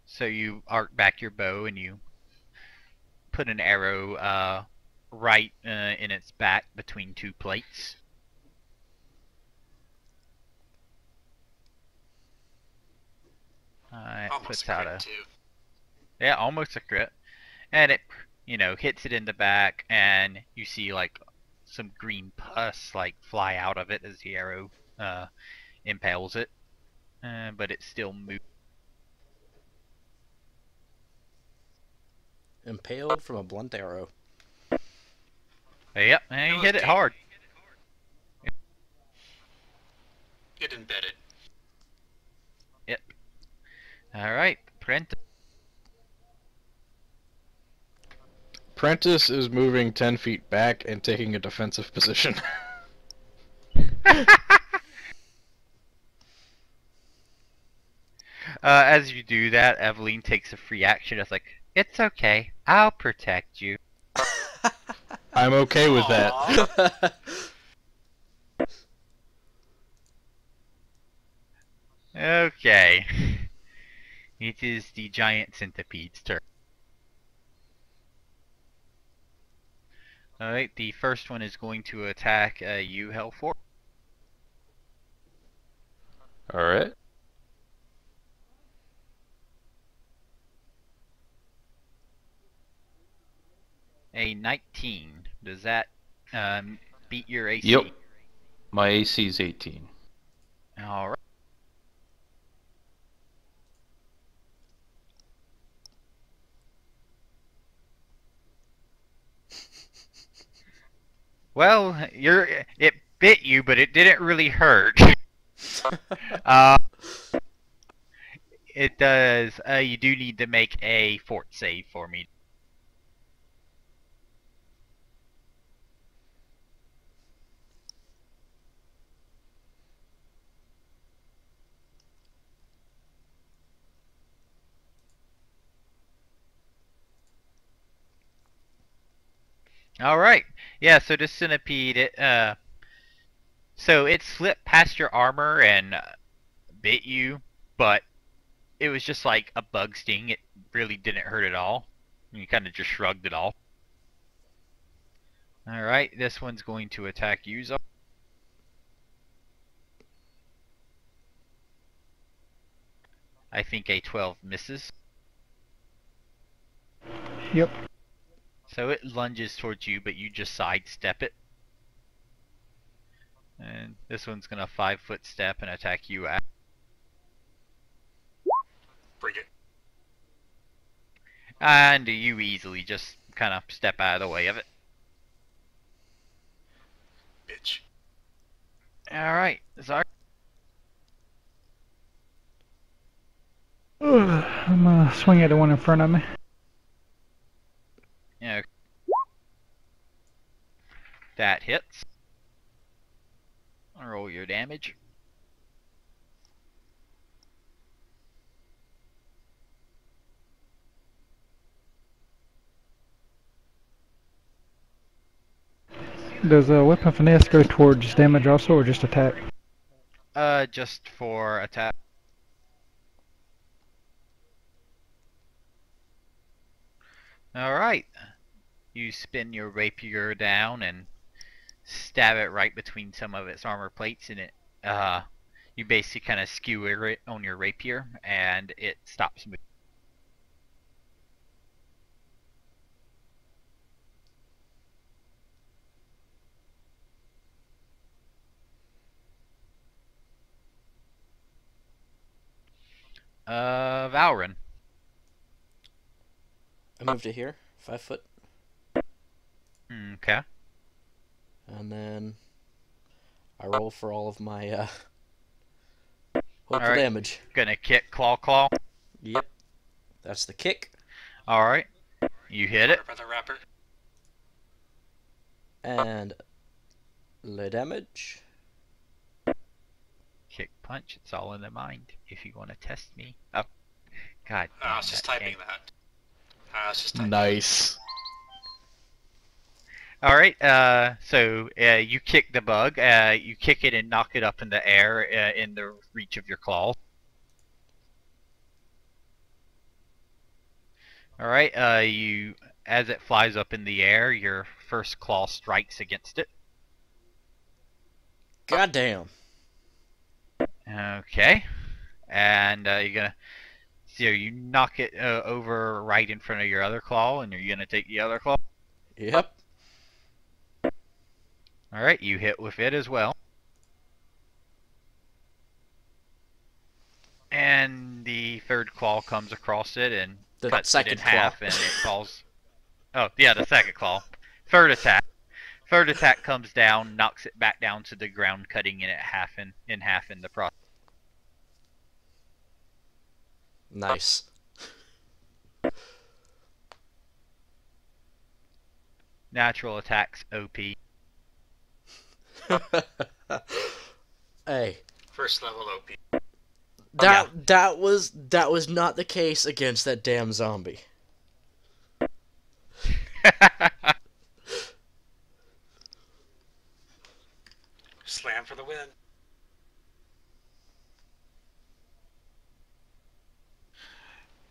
So you arc back your bow and you put an arrow right in its back between two plates. It Almost puts a out crit a... too. Yeah, almost a crit. And it, hits it in the back, and you see, like, some green pus, like, fly out of it as the arrow impales it. But it still moves. Impaled from a blunt arrow. Yep, and you was hit it deep. hard. Get embedded. Yep. Alright, Prentice. Prentice is moving 10 feet back and taking a defensive position. As you do that, Evelyn takes a free action. It's like, it's okay, I'll protect you. I'm okay with that. Aw. Okay. It is the giant centipede's turn. Alright, the first one is going to attack you, Hellforce. Alright. A 19. Does that beat your AC? Yep. My AC is 18. Alright. Well, it bit you, but it didn't really hurt. uh, it does. You do need to make a fort save for me. Alright. Yeah, so this centipede, so it slipped past your armor and bit you, but it was just like a bug sting. It really didn't hurt at all. You kind of just shrugged it off. Alright, this one's going to attack you, Zar. I think a 12 misses. Yep. So it lunges towards you, but you just sidestep it. And this one's gonna 5-foot step and attack you. Bring it. And you easily just kind of step out of the way of it. Bitch. Alright, Zar. I'm gonna swing at the one in front of me. Yeah. That hits. Roll your damage. Does a weapon finesse go towards damage also, or just attack? Just for attack. Alright. You spin your rapier down and stab it right between some of its armor plates, and you basically kind of skewer it on your rapier, and it stops moving. Valrin. I moved it here, 5 foot, Okay. and then I roll for all of my hope for Alright. damage. Gonna kick claw. Yep, that's the kick, Alright. You hit it. By the wrapper. and le damage. Kick punch. It's all in the mind. If you want to test me. Oh. God. I was just typing that. I was just typing. Nice. Alright, so you kick the bug, you kick it and knock it up in the air in the reach of your claw. Alright, as it flies up in the air, your first claw strikes against it. Goddamn. Okay, and you're gonna, so you knock it over right in front of your other claw, and you're gonna take the other claw. Yep. Alright, you hit with it as well. And the third claw comes across it and The cuts it second in claw. half, and it falls. Oh, yeah, the second claw. Third attack. Third attack comes down, knocks it back down to the ground, cutting it in half in the process. Nice. Natural attacks, OP. Hey, First level OP. that was not the case against that damn zombie. Slam for the win.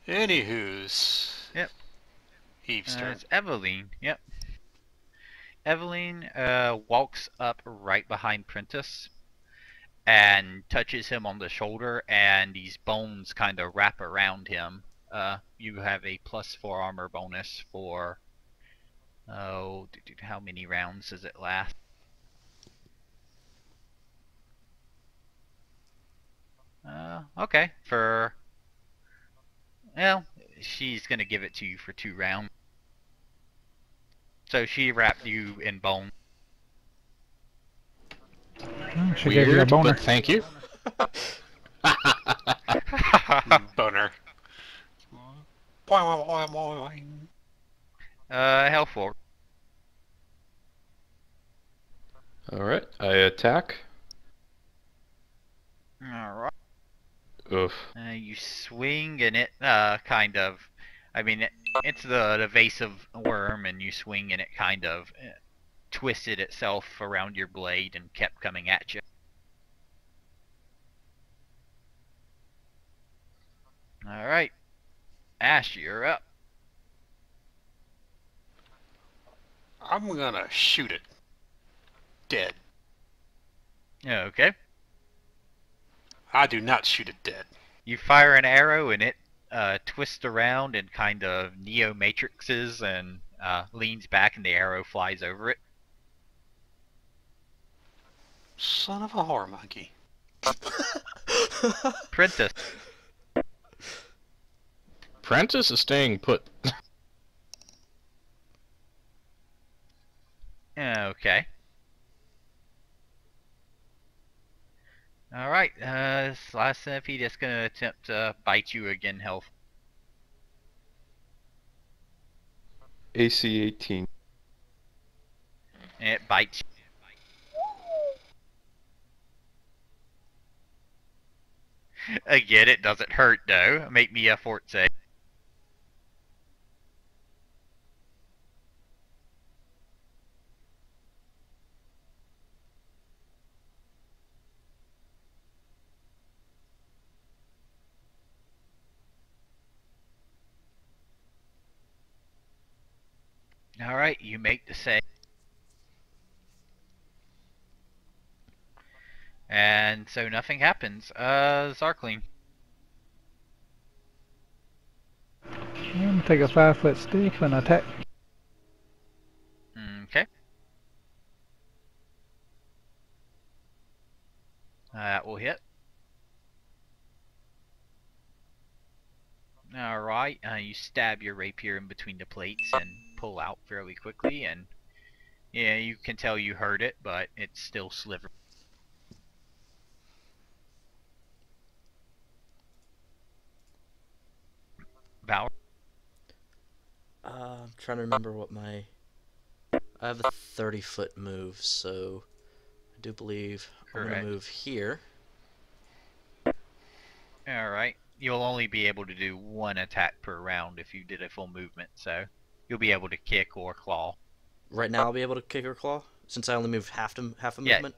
Anywho's. Yep. Eve's turn. It's Eveline. Yep. Evelyn walks up right behind Prentice and touches him on the shoulder, and these bones kind of wrap around him. You have a +4 armor bonus for how many rounds does it last? Okay, well, she's gonna give it to you for 2 rounds. So she wrapped you in bone. Oh, she gave you a Weird, boner. but thank you. Boner. Health roll. Alright, I attack. Alright. Oof. You swing and it kind of, I mean, it's the evasive worm, and you swing and it kind of twisted itself around your blade and kept coming at you. Alright. Ash, you're up. I'm gonna shoot it. Dead. Okay. I do not shoot it dead. You fire an arrow and it twists around and kind of neo-matrixes and leans back, and the arrow flies over it. Son of a whore monkey. Princess. Prentice is staying put. Okay. Alright, this last centipede is going to attempt to bite you again, health. AC 18. And it bites you. Again, it doesn't hurt though. Make me a fort save. Alright, you make the save. And so nothing happens. Zarkling. I'm gonna take a 5-foot stick and attack. Okay. That will hit. Alright, you stab your rapier in between the plates and pull out fairly quickly, and yeah, you can tell you heard it, but it's still sliver. Valor. I'm trying to remember what my... I have a 30-foot move, so I do believe I'm going to move here. Alright. You'll only be able to do 1 attack per round if you did a full movement, so you'll be able to kick or claw. Right now I'll be able to kick or claw, since I only moved half a movement?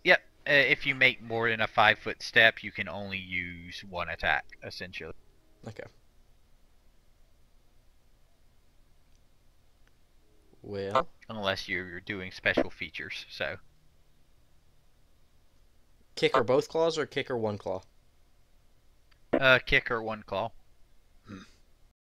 Yep. If you make more than a 5-foot step, you can only use 1 attack, essentially. Okay. Well... Unless you're doing special features, so... Kick or both claws, or kick or 1 claw? Kick or 1 claw.